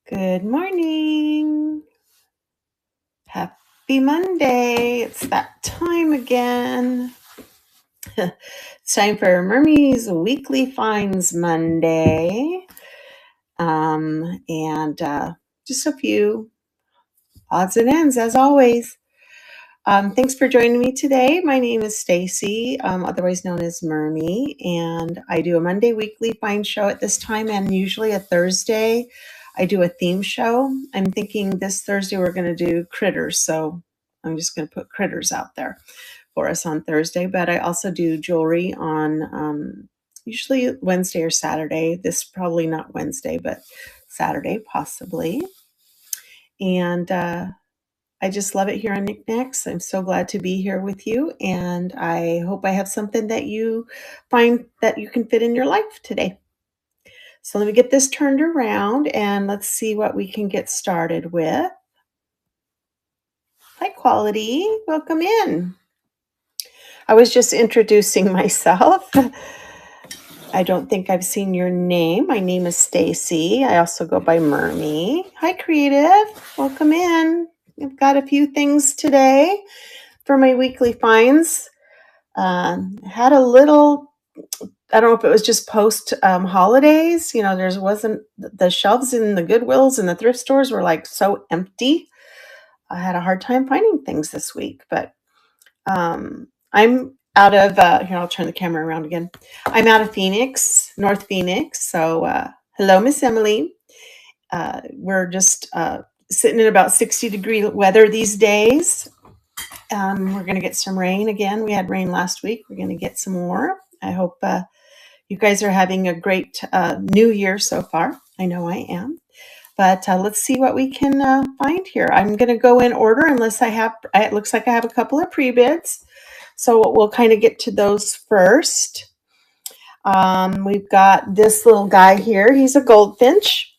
Good morning. Happy Monday. It's that time again. It's time for Mermie's Weekly Finds Monday. And just a few odds and ends as always. Thanks for joining me today. My name is Stacy, otherwise known as Mermie, and I do a Monday weekly find show at this time, and usually a Thursday I do a theme show. I'm thinking this Thursday we're going to do critters, so I'm just going to put critters out there for us on Thursday. But I also do jewelry on usually Wednesday or Saturday. This probably not Wednesday, but Saturday possibly. And I just love it here on Knickknacks. I'm so glad to be here with you, and I hope I have something that you find that you can fit in your life today. So let me get this turned around and let's see what we can get started with. Hi, Quality. Welcome in. I was just introducing myself. I don't think I've seen your name. My name is Stacy. I also go by Mermie. Hi, Creative. Welcome in. I've got a few things today for my weekly finds. Had a little, I don't know if it was just post holidays. There wasn't, the shelves in the Goodwills and the thrift stores were like so empty. I had a hard time finding things this week, but I'm out of, here, I'll turn the camera around again. I'm out of Phoenix, North Phoenix. So hello, Miss Emily. We're just sitting in about 60-degree weather these days. We're going to get some rain again. We had rain last week. We're going to get some more. I hope you guys are having a great new year so far. I know I am. But let's see what we can find here. I'm going to go in order unless it looks like I have a couple of pre-bids. So we'll kind of get to those first. We've got this little guy here. He's a goldfinch.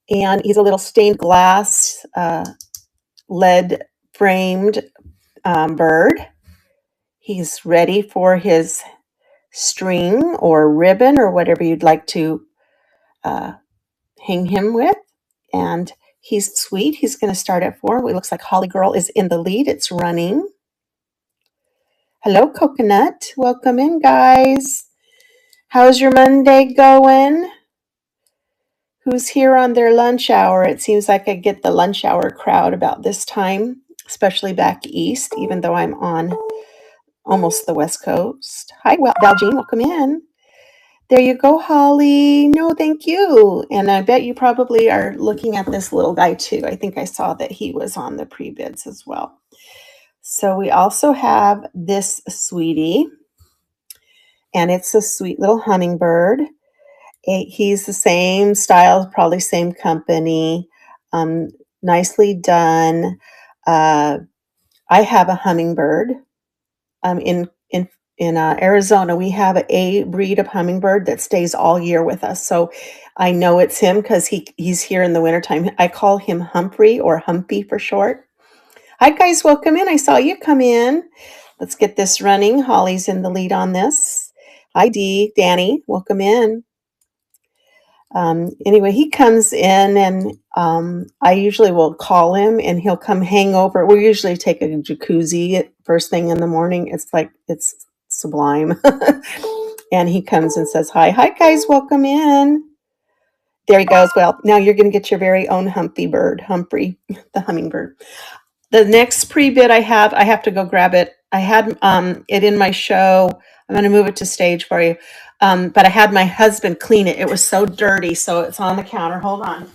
And he's a little stained glass lead framed bird. He's ready for his string or ribbon or whatever you'd like to hang him with. And he's sweet. He's going to start at 4. It looks like Holly Girl is in the lead. It's running. Hello, Coconut. Welcome in, guys. How's your Monday going? Who's here on their lunch hour? It seems like I get the lunch hour crowd about this time, especially back east, even though I'm on almost the West Coast. Hi, Valjean. Welcome in. There you go, Holly. No, thank you. And I bet you probably are looking at this little guy too. I think I saw that he was on the pre-bids as well. So we also have this sweetie, and it's a sweet little hummingbird. He's the same style, probably same company. Nicely done. I have a hummingbird. In Arizona, we have a breed of hummingbird that stays all year with us. So I know it's him because he's here in the wintertime. I call him Humphrey or Humpy for short. Hi, guys. Welcome in. I saw you come in. Let's get this running. Holly's in the lead on this. Hi, Danny. Welcome in. Anyway, he comes in and I usually will call him and he'll come hang over. We usually take a jacuzzi first thing in the morning. It's sublime. And he comes and says, hi, guys, welcome in. There he goes. Well, now you're going to get your very own Humphrey, the hummingbird. The next pre-bid I have to go grab it. I had it in my show. I'm going to move it to stage for you. But I had my husband clean it. It was so dirty, so it's on the counter. Hold on.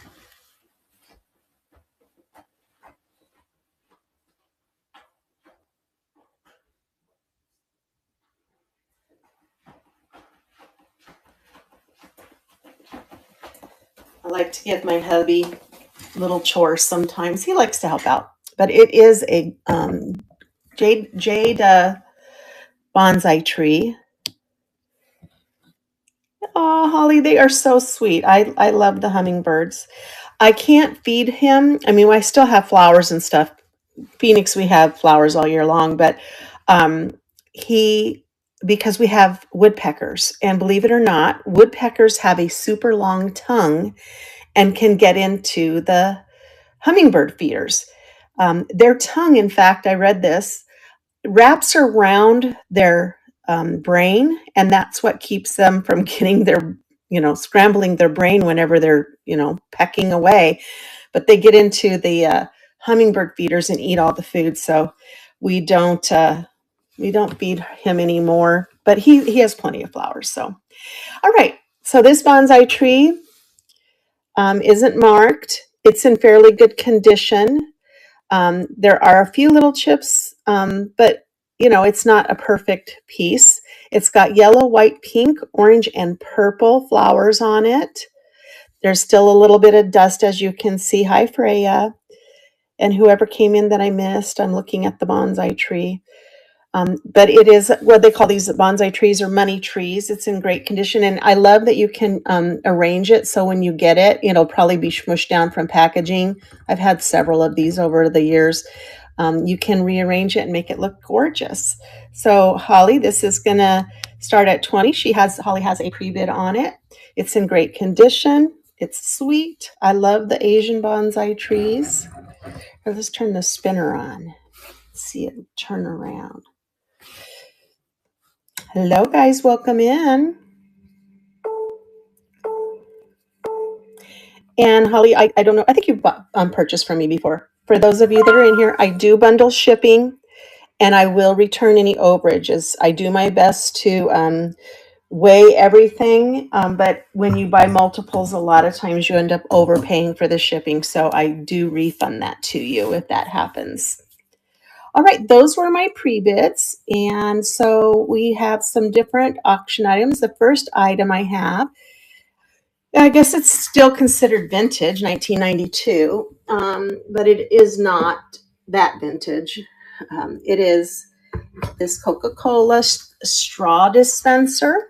I like to give my hubby little chores sometimes. He likes to help out. But it is a jade bonsai tree. Oh, Holly, they are so sweet. I love the hummingbirds. I can't feed him. I mean, I still have flowers and stuff. Phoenix, we have flowers all year long, but because we have woodpeckers, and believe it or not, woodpeckers have a super long tongue, and can get into the hummingbird feeders. Their tongue, in fact, I read this, wraps around their brain, and that's what keeps them from getting their, scrambling their brain whenever they're, pecking away. But they get into the hummingbird feeders and eat all the food. So we don't feed him anymore. But he has plenty of flowers. So all right. So this bonsai tree isn't marked. It's in fairly good condition. There are a few little chips, but it's not a perfect piece. It's got yellow, white, pink, orange, and purple flowers on it. There's still a little bit of dust, as you can see. Hi, Freya. And whoever came in that I missed, I'm looking at the bonsai tree. But it is what they call these bonsai trees or money trees. It's in great condition. And I love that you can arrange it so when you get it, it'll probably be smushed down from packaging. I've had several of these over the years. You can rearrange it and make it look gorgeous. So Holly, this is going to start at 20. Holly has a pre-bid on it. It's in great condition. It's sweet. I love the Asian bonsai trees. Let's turn the spinner on. See it turn around. Hello, guys. Welcome in. And Holly, I don't know. I think you've purchased from me before. For those of you that are in here, I do bundle shipping, and I will return any overages. I do my best to weigh everything, but when you buy multiples, a lot of times you end up overpaying for the shipping. So I do refund that to you if that happens. All right, those were my pre-bids. And so we have some different auction items. The first item I have, I guess it's still considered vintage, 1992, but it is not that vintage. It is this Coca-Cola straw dispenser.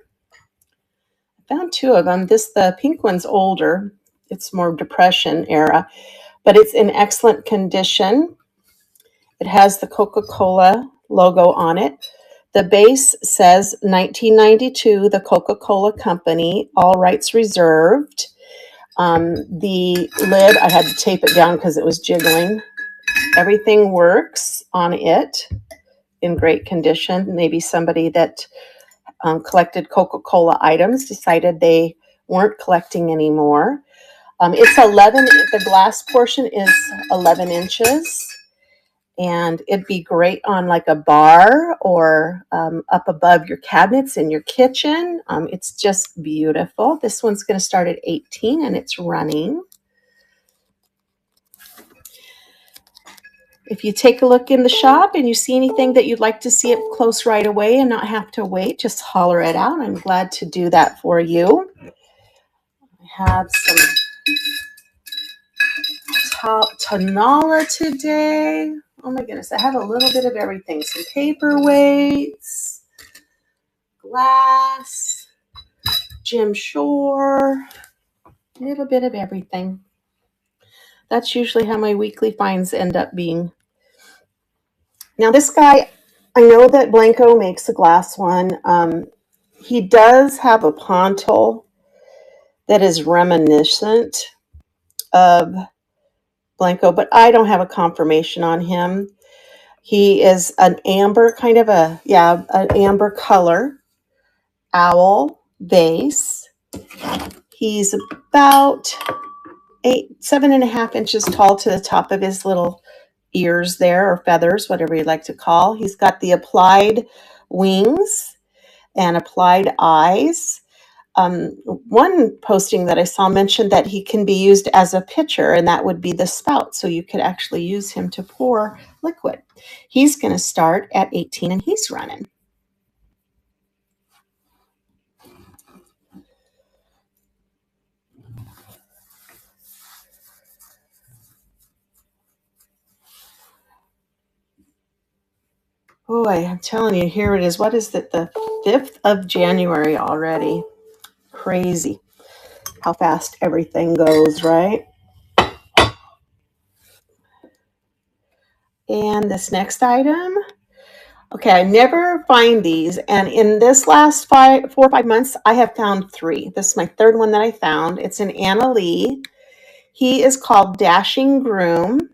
I found two of them. The pink one's older. It's more Depression era, but it's in excellent condition. It has the Coca-Cola logo on it. The base says 1992, the Coca-Cola Company, all rights reserved. The lid, I had to tape it down because it was jiggling. Everything works on it in great condition. Maybe somebody that collected Coca-Cola items decided they weren't collecting anymore. It's 11, the glass portion is 11 inches. And it'd be great on like a bar or up above your cabinets in your kitchen. It's just beautiful. This one's going to start at 18 and it's running. If you take a look in the shop and you see anything that you'd like to see up close right away and not have to wait, just holler it out. I'm glad to do that for you. I have some Tonala today. Oh my goodness, I have a little bit of everything. Some paperweights, glass, Jim Shore, a little bit of everything. That's usually how my weekly finds end up being. Now this guy, I know that Blanco makes a glass one. He does have a pontil that is reminiscent of Blanco, but I don't have a confirmation on him. He is an amber, kind of an amber color owl base. He's about 7.5 inches tall to the top of his little ears there, or feathers, whatever you like to call. He's got the applied wings and applied eyes. One posting that I saw mentioned that he can be used as a pitcher, and that would be the spout. So you could actually use him to pour liquid. He's going to start at 18 and he's running. Boy, I'm telling you, here it is. What is it? The 5th of January already. Crazy how fast everything goes, right? And this next item. Okay, I never find these. And in this last 4 or 5 months, I have found 3. This is my 3rd one that I found. It's an Anna Lee. He is called Dashing Groom.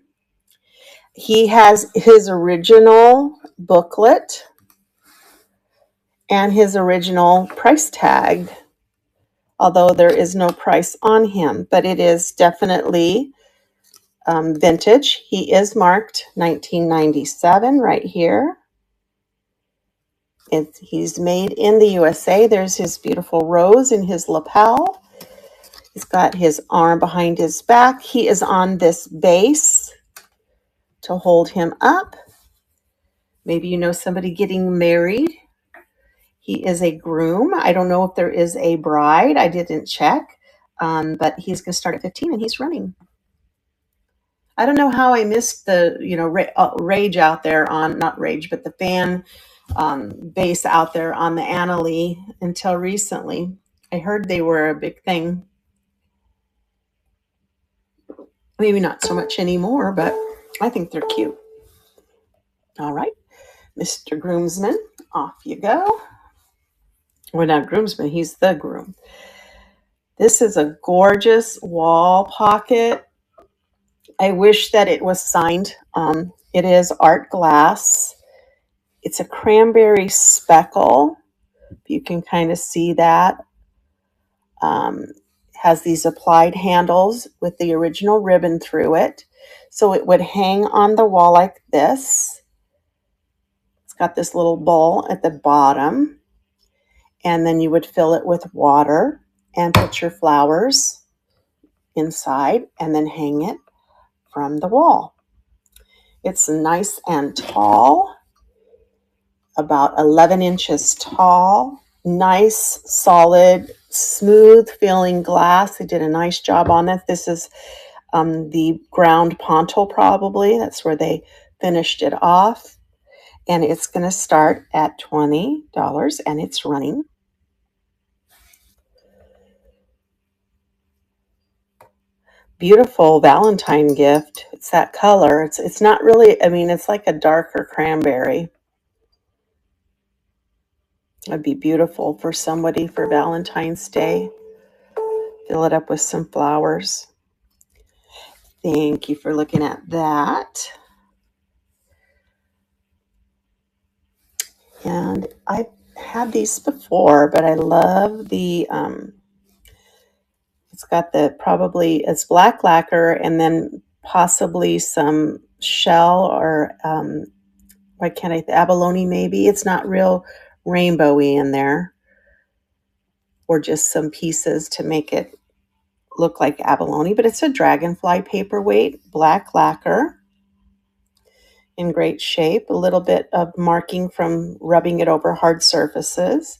He has his original booklet and his original price tag, although there is no price on him, but it is definitely vintage. He is marked 1997 right here. He's made in the USA. There's his beautiful rose in his lapel. He's got his arm behind his back. He is on this base to hold him up. Maybe you know somebody getting married. He is a groom. I don't know if there is a bride. I didn't check, but he's going to start at 15 and he's running. I don't know how I missed the, rage out there on, not rage, but the fan base out there on the Annalee until recently. I heard they were a big thing. Maybe not so much anymore, but I think they're cute. All right, Mr. Groomsman, off you go. Well, not groomsman, he's the groom. This is a gorgeous wall pocket. I wish that it was signed. It is art glass. It's a cranberry speckle. You can kind of see that. Has these applied handles with the original ribbon through it. So it would hang on the wall like this. It's got this little bowl at the bottom. And then you would fill it with water and put your flowers inside and then hang it from the wall. It's nice and tall, about 11 inches tall, nice, solid, smooth feeling glass. They did a nice job on it. This is the ground pontil probably. That's where they finished it off. And it's going to start at $20 and it's running. Beautiful Valentine gift. It's that color. It's not really, it's like a darker cranberry. It'd be beautiful for somebody for Valentine's Day. Fill it up with some flowers. Thank you for looking at that. And I've had these before, but I love the, it's got it's black lacquer and then possibly some shell or, abalone maybe. It's not real rainbowy in there, or just some pieces to make it look like abalone, but it's a dragonfly paperweight, black lacquer, in great shape, a little bit of marking from rubbing it over hard surfaces.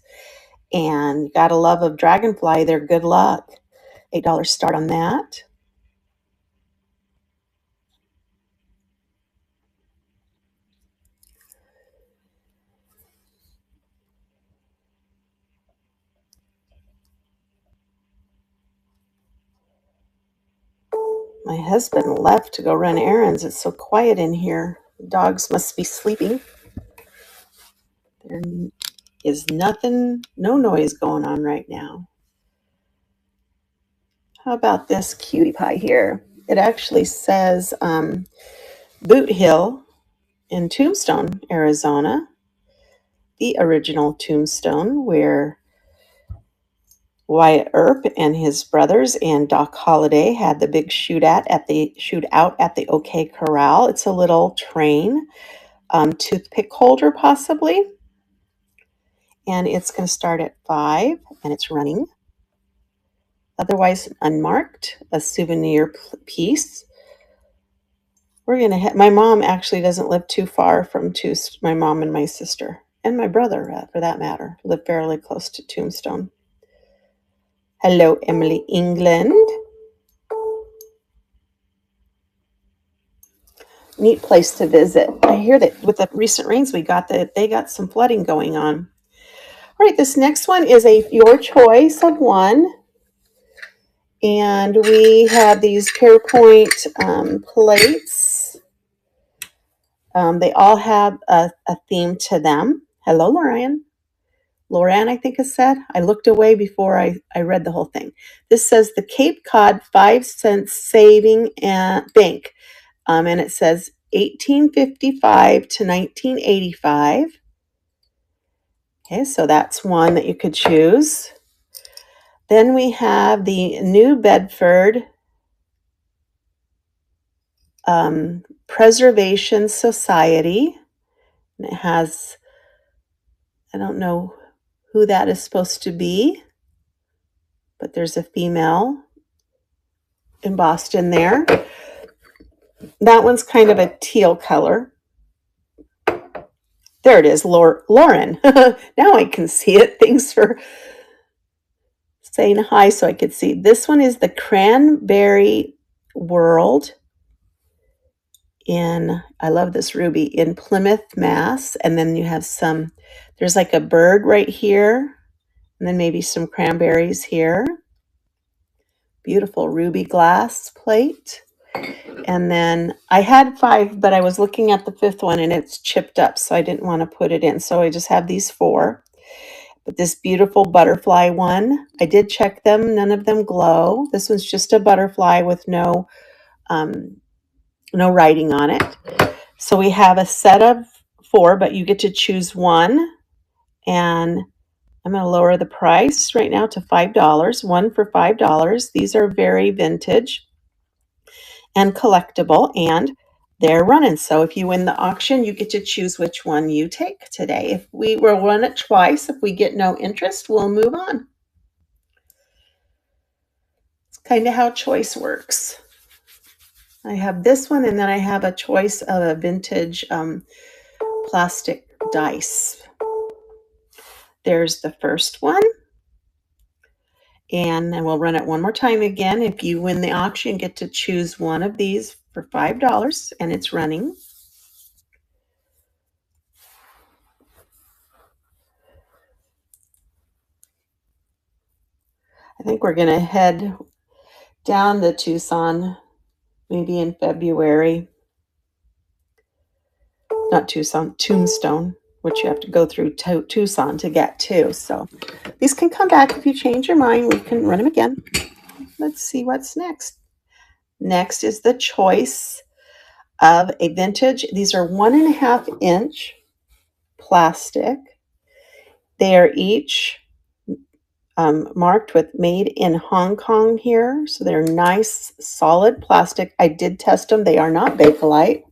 And you gotta love a dragonfly, they're good luck. $8 start on that. My husband left to go run errands. It's so quiet in here. Dogs must be sleeping. There is no noise going on right now. How about this cutie pie here? It actually says Boot Hill in Tombstone, Arizona. The original Tombstone where Wyatt Earp and his brothers and Doc Holliday had the big shootout at the OK Corral. It's a little train, toothpick holder possibly. And it's going to start at 5 and it's running. Otherwise unmarked, a souvenir piece. We're going to my mom actually doesn't live too far from my mom and my sister, and my brother, for that matter, live fairly close to Tombstone. Hello, Emily England. Neat place to visit. I hear that with the recent rains we got, that they got some flooding going on. All right, this next one is your choice of one. And we have these Pearpoint plates. They all have a theme to them. Hello, Lorian. Loran, I think it said. I looked away before I read the whole thing. This says the Cape Cod 5 cent saving bank. And it says 1855 to 1985. Okay, so that's one that you could choose. Then we have the New Bedford Preservation Society. And it has, I don't know who that is supposed to be, but there's a female embossed in there. That one's kind of a teal color. There it is, Lauren. Now I can see it. Thanks for saying hi so I could see. This one is the Cranberry World I love this ruby, in Plymouth, Mass. And then you have there's like a bird right here, and then maybe some cranberries here. Beautiful ruby glass plate. And then I had 5, but I was looking at the 5th one and it's chipped up, so I didn't want to put it in. So I just have these 4. But this beautiful butterfly one, I did check them. None of them glow. This one's just a butterfly with no writing on it. So we have a set of 4, but you get to choose one. And I'm going to lower the price right now to $5. One for $5. These are very vintage and collectible, and they're running. So if you win the auction, you get to choose which one you take today. If we will run it twice, if we get no interest, we'll move on. It's kind of how choice works. I have this one, and then I have a choice of a vintage plastic dice. There's the first one. And then we'll run it one more time again. If you win the auction, get to choose one of these for $5, and it's running. I think we're going to head down to Tucson, maybe in February. Not Tucson, Tombstone, which you have to go through Tucson to get to. So these can come back if you change your mind. We can run them again. Let's see what's next. Next is the choice of a vintage. These are 1.5 inch plastic. They are each marked with made in Hong Kong here. So they're nice, solid plastic. I did test them. They are not Bakelite.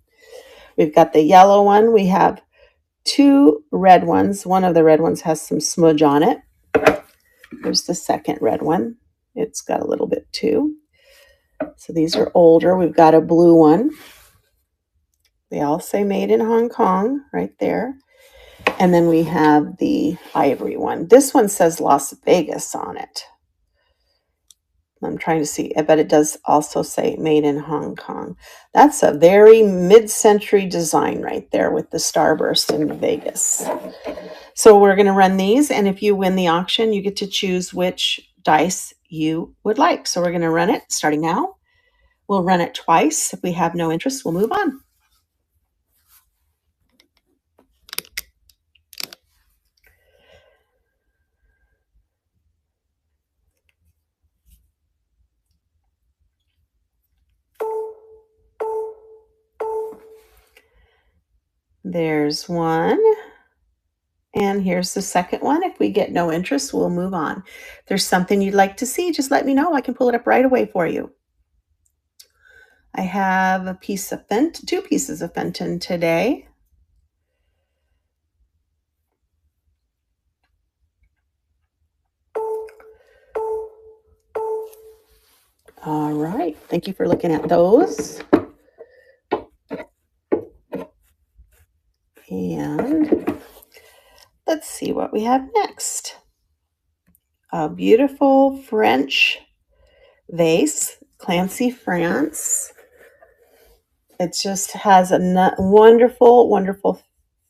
We've got the yellow one. We have 2 red ones. One of the red ones has some smudge on it. There's the second red one. It's got a little bit too. So these are older. We've got a blue one. They all say made in Hong Kong right there. And then we have the ivory one. This one says Las Vegas on it. I'm trying to see, but it does also say made in Hong Kong. That's a very mid-century design right there with the starburst in Vegas. So we're going to run these, and if you win the auction, you get to choose which dice you would like. So we're going to run it starting now. We'll run it twice. If we have no interest, we'll move on. There's one. And here's the second one. If we get no interest, we'll move on. If there's something you'd like to see, just let me know. I can pull it up right away for you. I have a piece of Fenton, 2 pieces of Fenton today. All right. Thank you for looking at those. And let's see what we have next. A beautiful French vase, Clancy, France. It just has a wonderful, wonderful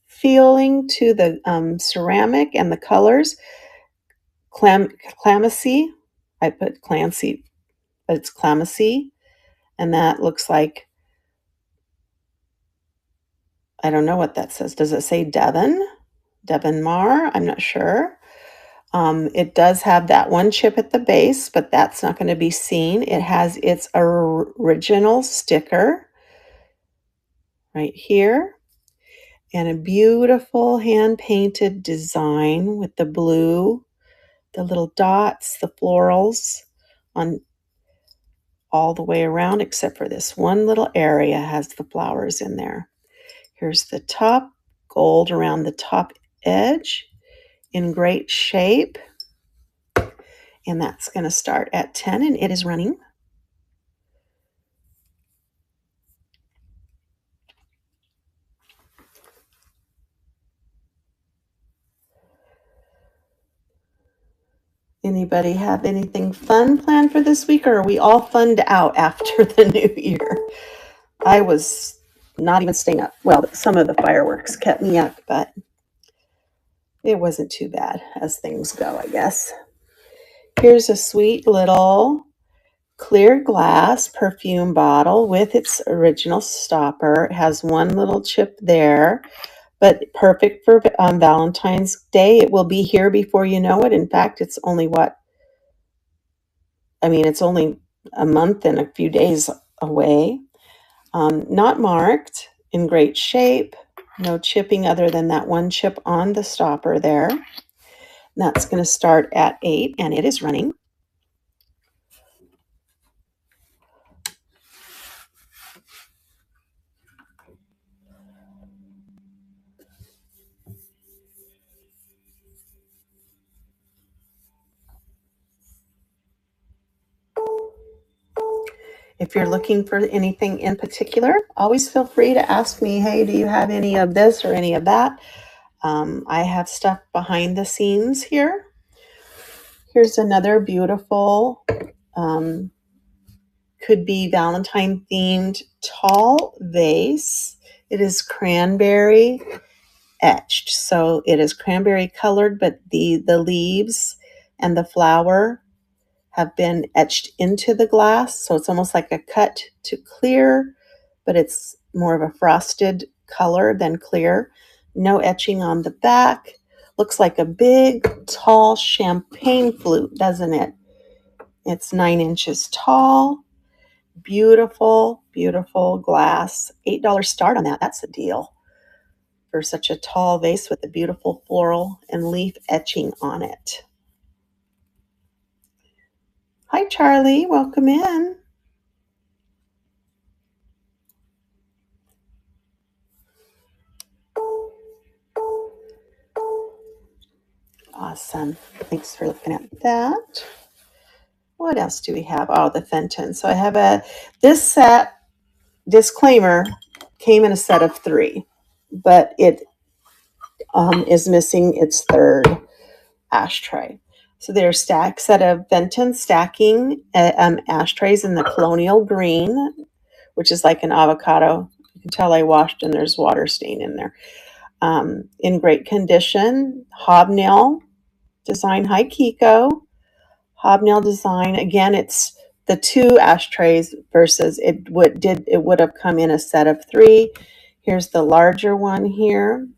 feeling to the ceramic and the colors. Clamacy. I put Clancy, but it's Clamacy. And that looks like, I don't know what that says. Does it say Devon? Devon Mar? I'm not sure. It does have that one chip at the base, but that's not going to be seen. It has its original sticker right here and a beautiful hand-painted design with the blue, the little dots, the florals on all the way around, except for this one little area has the flowers in there. Here's the top, gold around the top edge in great shape. And that's going to start at 10 and it is running. Anybody have anything fun planned for this week, or are we all funned out after the new year? I was not even staying up. Well, some of the fireworks kept me up, but it wasn't too bad as things go, I guess. Here's a sweet little clear glass perfume bottle with its original stopper. It has one little chip there, but perfect for Valentine's Day. It will be here before you know it. In fact, it's only it's only a month and a few days away. Not marked, in great shape, no chipping other than that one chip on the stopper there. And that's going to start at 8 and it is running. If you're looking for anything in particular, always feel free to ask me, hey, do you have any of this or any of that? I have stuff behind the scenes here. Here's another beautiful, could be Valentine themed tall vase. It is cranberry etched. So it is cranberry colored, but the leaves and the flower have been etched into the glass. So it's almost like a cut to clear, but it's more of a frosted color than clear. No etching on the back. Looks like a big, tall champagne flute, doesn't it? It's 9 inches tall. Beautiful, beautiful glass. $8 start on that. That's a deal for such a tall vase with a beautiful floral and leaf etching on it. Hi, Charlie. Welcome in. Awesome. Thanks for looking at that. What else do we have? Oh, the Fenton. So I have this set, disclaimer, came in a set of 3, but it is missing its third ashtray. So they're set of Fenton stacking ashtrays in the colonial green, which is like an avocado. You can tell I washed and there's water stain in there. In great condition, hobnail design. Hi, Kiko. Hobnail design. Again, it's the 2 ashtrays versus it would have come in a set of 3. Here's the larger one here.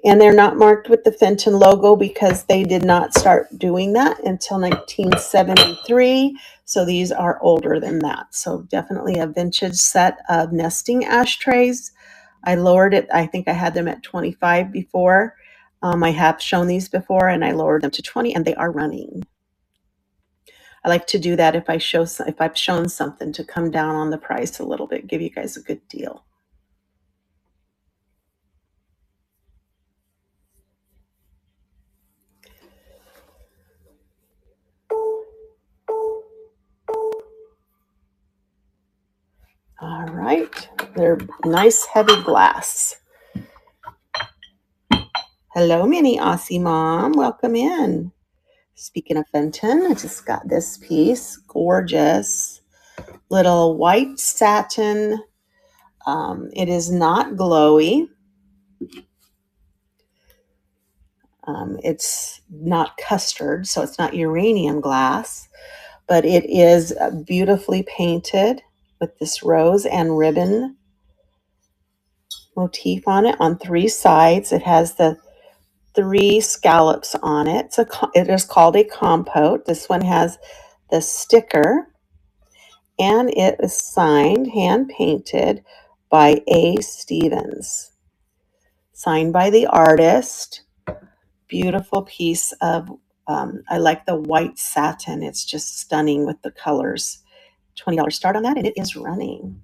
And they're not marked with the Fenton logo because they did not start doing that until 1973. So these are older than that. So definitely a vintage set of nesting ashtrays. I lowered it. I think I had them at 25 before. I have shown these before and I lowered them to 20 and they are running. I like to do that if I've shown something to come down on the price a little bit, give you guys a good deal. All right, they're nice heavy glass. Hello, Mini Aussie Mom, welcome in. Speaking of Fenton, I just got this piece, gorgeous little white satin. It is not glowy. It's not custard, so it's not uranium glass, but it is beautifully painted with this rose and ribbon motif on it on 3 sides. It has the 3 scallops on it. It is called a compote. This one has the sticker, and it is signed, hand painted by A. Stevens. Signed by the artist. Beautiful piece of, I like the white satin. It's just stunning with the colors. $20 start on that, and it is running.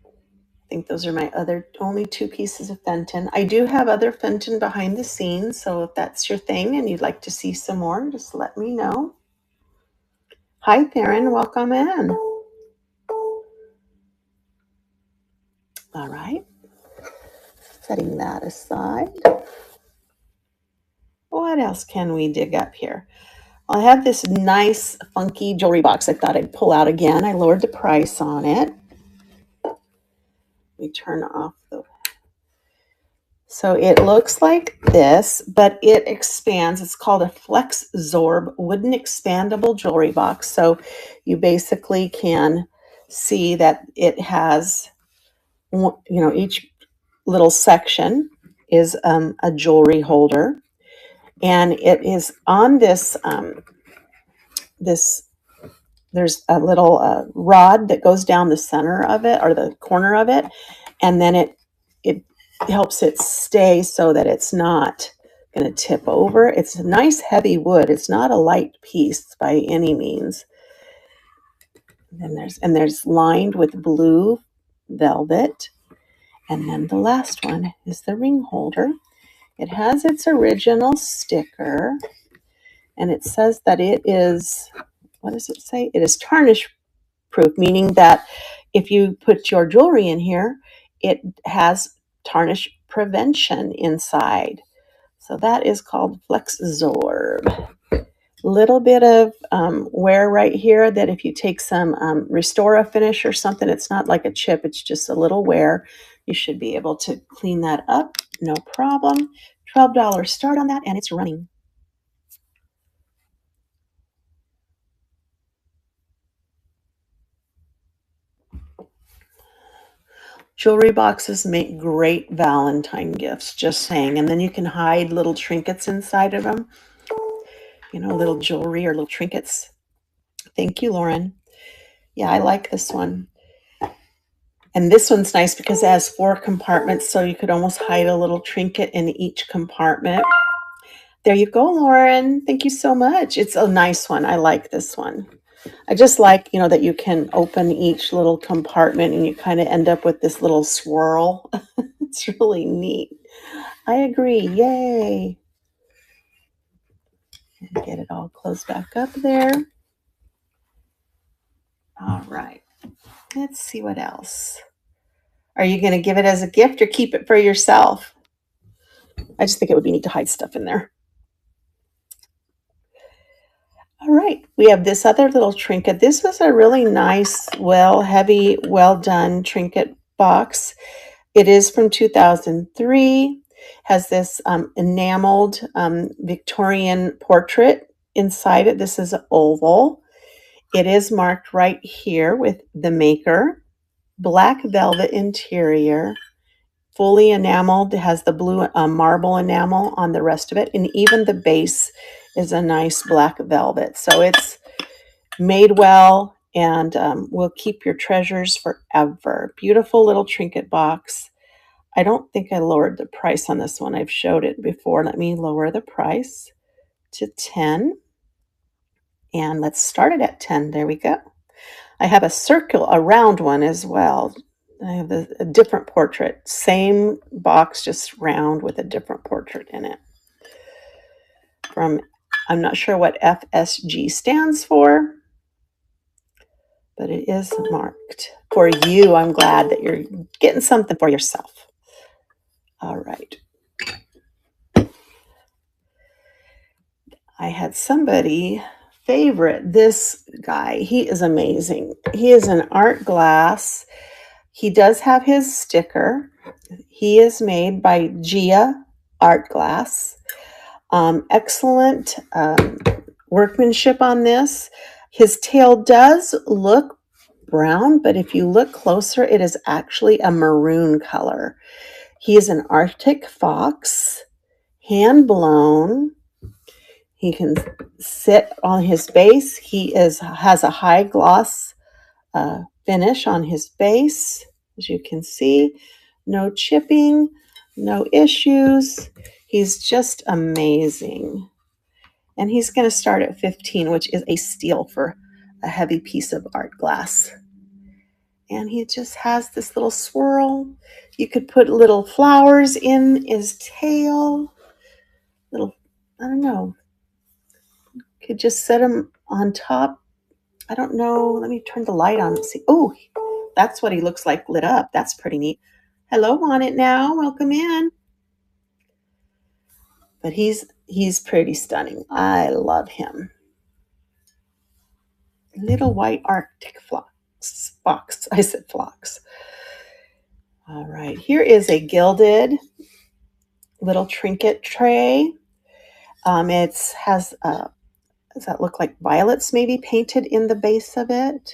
I think those are my only 2 pieces of Fenton. I do have other Fenton behind the scenes, so if that's your thing and you'd like to see some more, just let me know. Hi, Theron. Welcome in. All right. Setting that aside. What else can we dig up here? I have this nice, funky jewelry box I thought I'd pull out again. I lowered the price on it. Let me turn off the... So it looks like this, but it expands. It's called a FlexZorb wooden expandable jewelry box. So you basically can see that it has, each little section is a jewelry holder. And it is on this, there's a little rod that goes down the center of it or the corner of it. And then it helps it stay so that it's not going to tip over. It's a nice heavy wood. It's not a light piece by any means. And there's lined with blue velvet. And then the last one is the ring holder. It has its original sticker, and it says that it is, what does it say? It is tarnish proof, meaning that if you put your jewelry in here, it has tarnish prevention inside. So that is called FlexZorb. Little bit of wear right here that if you take some Restora finish or something, it's not like a chip, it's just a little wear. You should be able to clean that up, no problem. $12 start on that, and it's running. Jewelry boxes make great Valentine gifts, just saying. And then you can hide little trinkets inside of them. Little jewelry or little trinkets. Thank you, Lauren. Yeah, I like this one. And this one's nice because it has 4 compartments, so you could almost hide a little trinket in each compartment. There you go, Lauren. Thank you so much. It's a nice one. I like this one. I just like, that you can open each little compartment and you kind of end up with this little swirl. It's really neat. I agree. Yay. Get it all closed back up there. All right. Let's see what else. Are you going to give it as a gift or keep it for yourself? I just think it would be neat to hide stuff in there. All right, we have this other little trinket. This was a really nice, heavy, well done trinket box. It is from 2003. Has this enameled Victorian portrait inside it. This is an oval. It is marked right here with the maker. Black velvet interior. Fully enameled. It has the blue marble enamel on the rest of it. And even the base is a nice black velvet. So it's made well and will keep your treasures forever. Beautiful little trinket box. I don't think I lowered the price on this one. I've showed it before. Let me lower the price to 10. And let's start it at 10. There we go. I have a round one as well. I have a different portrait. Same box, just round with a different portrait in it. I'm not sure what FSG stands for, but it is marked for you. I'm glad that you're getting something for yourself. All right. I had somebody favorite this guy. He is amazing. He is an art glass. He does have his sticker. He is made by Gia Art Glass. Excellent workmanship on this. His tail does look brown, but if you look closer, it is actually a maroon color. He is an Arctic fox, hand blown. He can sit on his base. He has a high gloss finish on his base, as you can see. No chipping, no issues. He's just amazing. And he's going to start at 15, which is a steal for a heavy piece of art glass. And he just has this little swirl. You could put little flowers in his tail. Little, I don't know. Could just set him on top. I don't know. Let me turn the light on and see. Oh, that's what he looks like lit up. That's pretty neat. Hello, on it now. Welcome in. But he's pretty stunning. I love him. Little white Arctic fox. I said fox. All right. Here is a gilded little trinket tray. It has does that look like violets maybe painted in the base of it?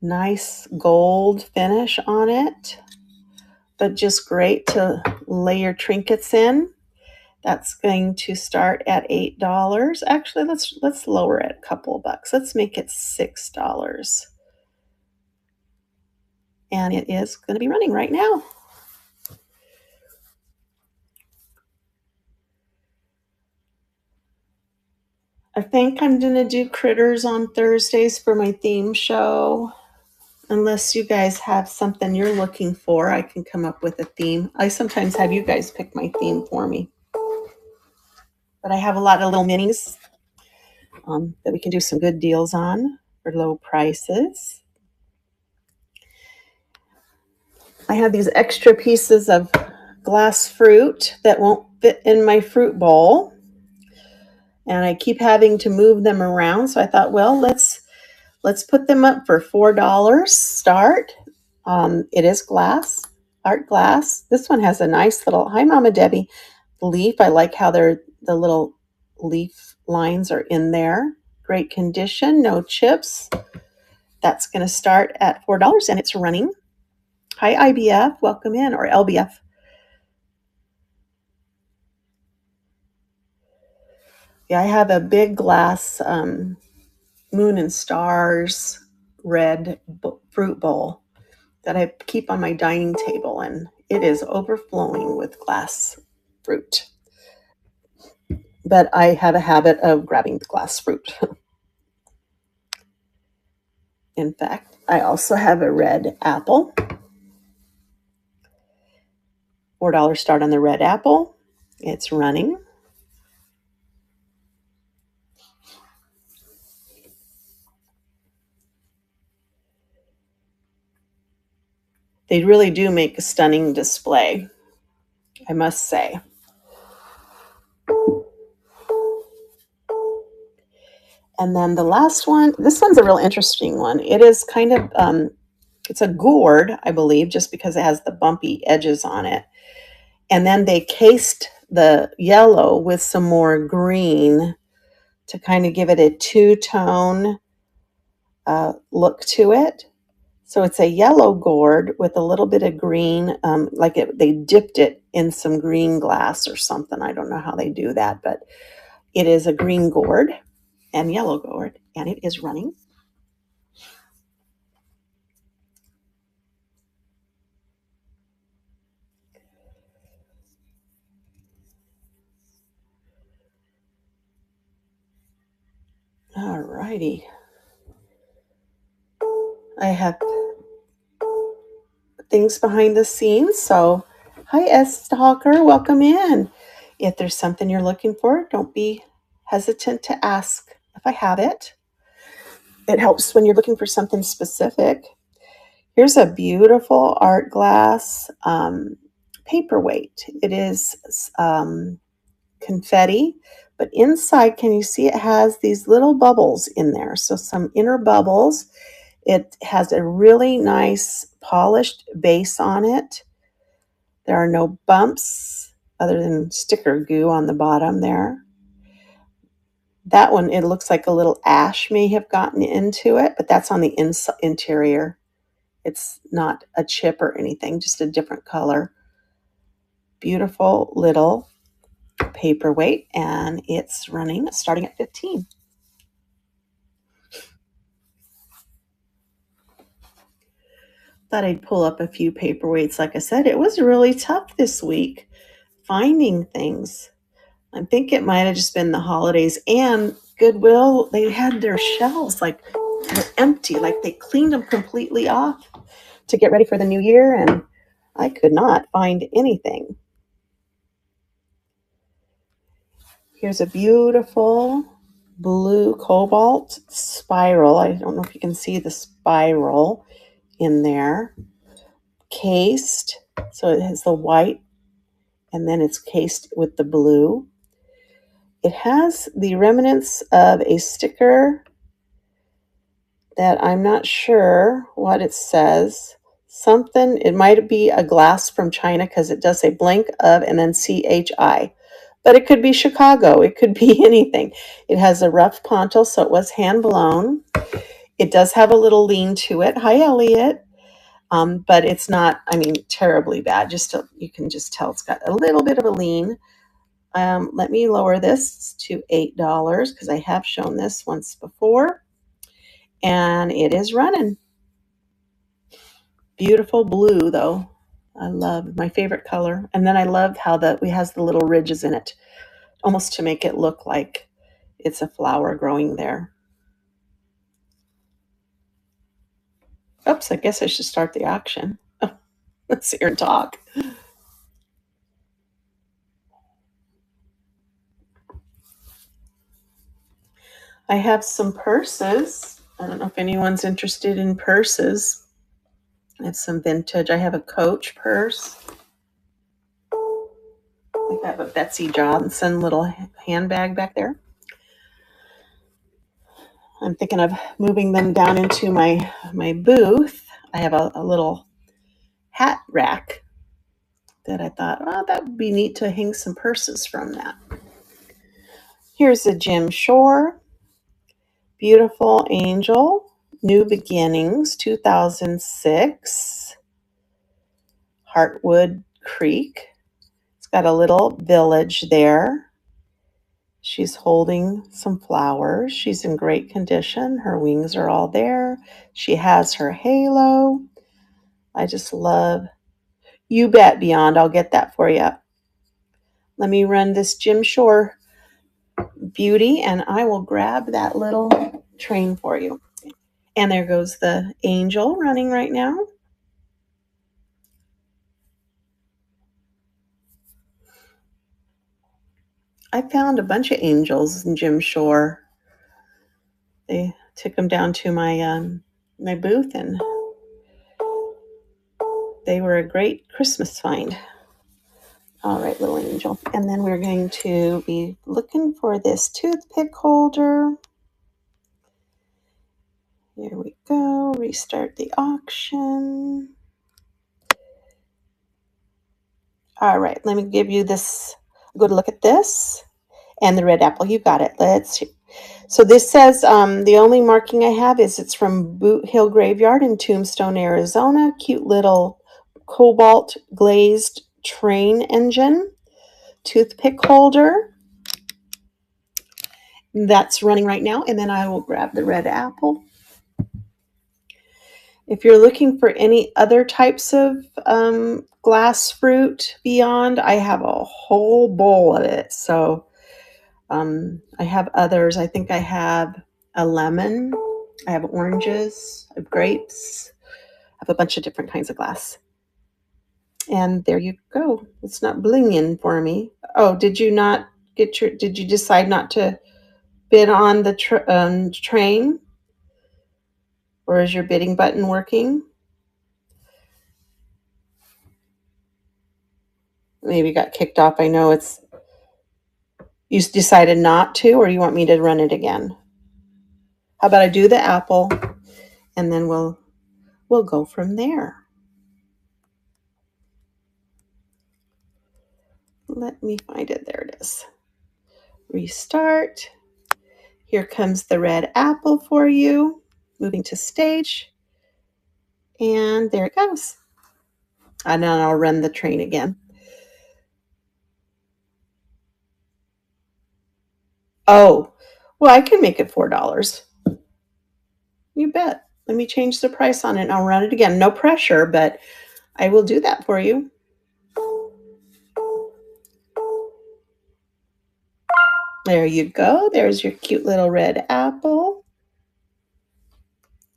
Nice gold finish on it, but just great to lay your trinkets in. That's going to start at $8. Actually, let's lower it a couple of bucks. Let's make it $6. And it is going to be running right now. I think I'm going to do critters on Thursdays for my theme show. Unless you guys have something you're looking for, I can come up with a theme. I sometimes have you guys pick my theme for me. But I have a lot of little minis that we can do some good deals on for low prices. I have these extra pieces of glass fruit that won't fit in my fruit bowl. And I keep having to move them around. So I thought, well, let's put them up for $4 start. It is glass, art glass. This one has a nice little, hi Mama Debbie, leaf. I like how the little leaf lines are in there. Great condition, no chips. That's going to start at $4 and it's running. Hi IBF, welcome in, or LBF. Yeah, I have a big glass moon and stars red fruit bowl that I keep on my dining table, and it is overflowing with glass fruit. But I have a habit of grabbing the glass fruit. In fact, I also have a red apple. $4 start on the red apple. It's running. They really do make a stunning display, I must say. And then the last one, this one's a real interesting one. It is kind of, it's a gourd, I believe, just because it has the bumpy edges on it. And then they cased the yellow with some more green to kind of give it a two-tone look to it. So it's a yellow gourd with a little bit of green, they dipped it in some green glass or something. I don't know how they do that, but it is a green gourd and yellow gourd, and it is running. All righty. I have things behind the scenes. So, hi, S. Stalker, welcome in. If there's something you're looking for, don't be hesitant to ask if I have it. It helps when you're looking for something specific. Here's a beautiful art glass paperweight. It is confetti, but inside, can you see it has these little bubbles in there? So some inner bubbles. It has a really nice polished base on it. There are no bumps other than sticker goo on the bottom there. That one, it looks like a little ash may have gotten into it, but that's on the interior. It's not a chip or anything, just a different color. Beautiful little paperweight, and it's running starting at 15. Thought I'd pull up a few paperweights. Like I said, it was really tough this week finding things. I think it might have just been the holidays and Goodwill. They had their shelves like were empty, like they cleaned them completely off to get ready for the new year, and I could not find anything. Here's a beautiful blue cobalt spiral. I don't know if you can see the spiral in there. Cased, so it has the white and then it's cased with the blue. It has the remnants of a sticker that I'm not sure what it says. Something, it might be a glass from China because it does say blank of and then CHI. But it could be Chicago. It could be anything. It has a rough pontil, so it was hand blown. It does have a little lean to it. Hi, Elliot. But it's not, I mean, terribly bad. You can just tell it's got a little bit of a lean. Let me lower this to $8 because I have shown this once before. And it is running. Beautiful blue, though. I love my favorite color. And then I love how it has the little ridges in it, almost to make it look like it's a flower growing there. Oops, I guess I should start the auction. Let's sit here and talk. I have some purses. I don't know if anyone's interested in purses. I have some vintage. I have a Coach purse. I have a Betsy Johnson little handbag back there. I'm thinking of moving them down into my booth. I have a little hat rack that I thought, oh, that would be neat to hang some purses from that. Here's a Jim Shore, Beautiful Angel, New Beginnings, 2006, Heartwood Creek. It's got a little village there. She's holding some flowers. She's in great condition. Her wings are all there. She has her halo. I just love, you bet, Beyond. I'll get that for you. Let me run this Jim Shore beauty and I will grab that little train for you. And there goes the angel running right now. I found a bunch of angels in Jim Shore. They took them down to my booth, and they were a great Christmas find. All right, little angel. And then we're going to be looking for this toothpick holder. Here we go. Restart the auction. All right, let me give you this. Go to look at this and the red apple. You got it. Let's see. So this says the only marking I have is it's from Boot Hill Graveyard in Tombstone, Arizona. Cute little cobalt glazed train engine. Toothpick holder. That's running right now. And then I will grab the red apple. If you're looking for any other types of glass fruit beyond, I have a whole bowl of it. So I have others. I think I have a lemon. I have oranges. I have grapes. I have a bunch of different kinds of glass. And there you go. It's not blinging for me. Oh, did you decide not to bid on the train? Or is your bidding button working? Maybe got kicked off. I know you decided not to, or you want me to run it again? How about I do the apple and then we'll go from there. Let me find it. There it is. Restart. Here comes the red apple for you. Moving to stage. And there it goes. And then I'll run the train again. Oh, well, I can make it $4. You bet. Let me change the price on it and I'll run it again. No pressure, but I will do that for you. There you go. There's your cute little red apple.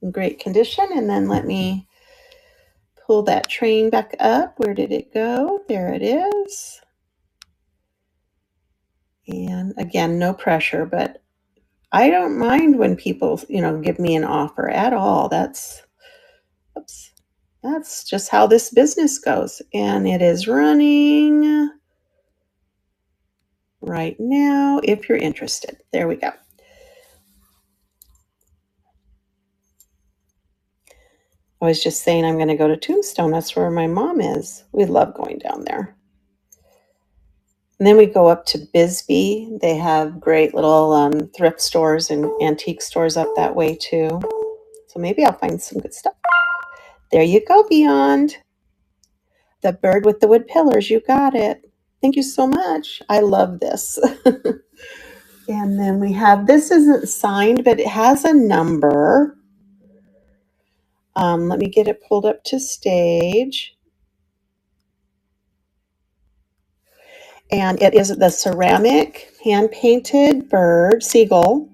In great condition. And then let me pull that train back up. Where did it go? There it is. And again, no pressure, but I don't mind when people, give me an offer at all. That's just how this business goes. And it is running right now if you're interested. There we go. I was just saying I'm going to go to Tombstone. That's where my mom is. We love going down there. And then we go up to Bisbee. They have great little thrift stores and antique stores up that way too. So maybe I'll find some good stuff. There you go, Beyond. The bird with the wood pillars. You got it. Thank you so much. I love this. And then we have, this isn't signed, but it has a number. Let me get it pulled up to stage. And it is the ceramic hand-painted bird, seagull.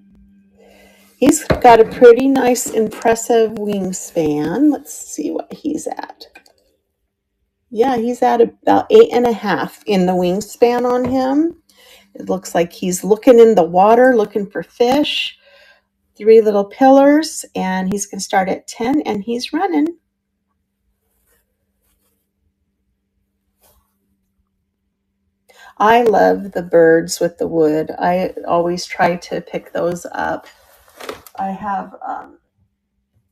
He's got a pretty nice, impressive wingspan. Let's see what he's at. Yeah, he's at about 8.5 in the wingspan on him. It looks like he's looking in the water, looking for fish. 3 little pillars, and he's going to start at 10, and he's running. I love the birds with the wood. I always try to pick those up. I have, I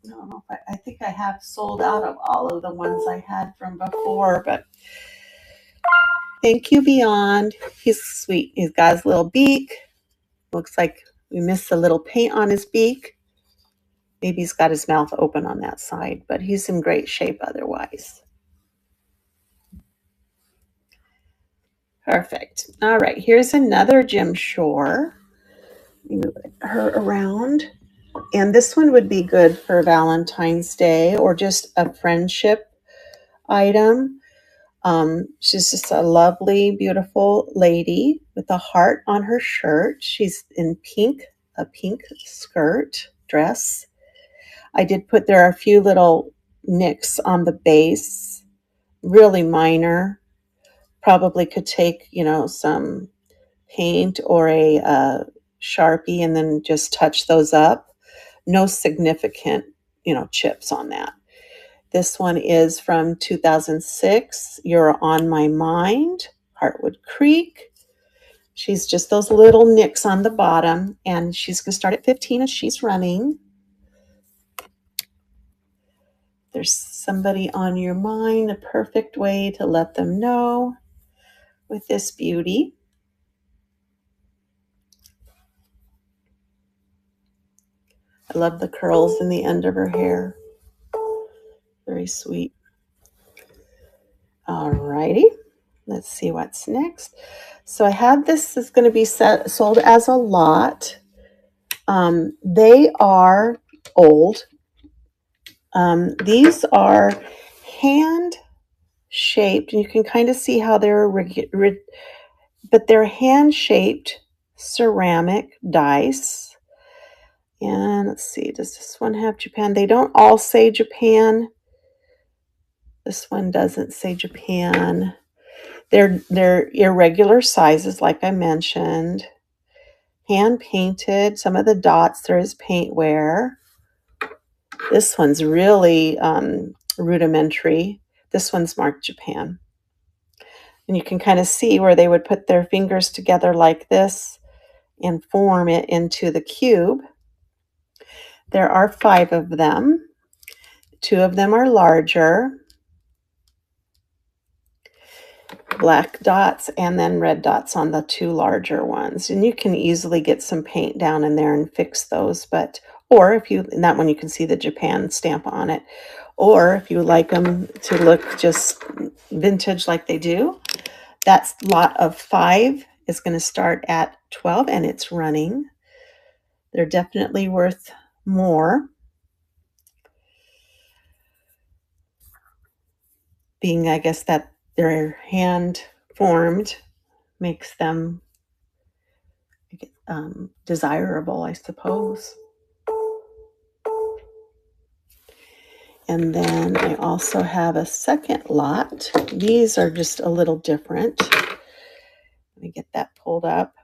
don't know if I think I have sold out of all of the ones I had from before, but thank you, Beyond. He's sweet. He's got his little beak. Looks like we missed a little paint on his beak. Maybe he's got his mouth open on that side, but he's in great shape otherwise. Perfect. All right, here's another Jim Shore. Move her around. And this one would be good for Valentine's Day or just a friendship item. She's just a lovely, beautiful lady with a heart on her shirt. She's in pink, a pink skirt, dress. I did put, there are a few little nicks on the base, really minor. Probably could take, some paint or a Sharpie and then just touch those up. No significant, chips on that. This one is from 2006, You're on My Mind, Heartwood Creek. She's just those little nicks on the bottom, and she's going to start at 15 as she's running. There's somebody on your mind, a perfect way to let them know with this beauty. I love the curls in the end of her hair. Very sweet. All righty. Let's see what's next. So I have this is going to be sold as a lot. They are old. These are hand shaped, and you can kind of see how they're but they're hand shaped ceramic dice. And let's see, does this one have Japan? They don't all say Japan. This one doesn't say Japan. They're irregular sizes, like I mentioned. Hand painted. Some of the dots, there is paint wear. This one's really rudimentary. This one's marked Japan. And you can kind of see where they would put their fingers together like this and form it into the cube. There are 5 of them. 2 of them are larger. black dots and then red dots on the two larger ones. And you can easily get some paint down in there and fix those. Or if you, in that one you can see the Japan stamp on it. Or if you like them to look just vintage like they do, that lot of 5 is going to start at 12 and it's running. They're definitely worth more. Being, I guess, that they're hand formed makes them desirable, I suppose. And then I also have a second lot. These are just a little different. Let me get that pulled up.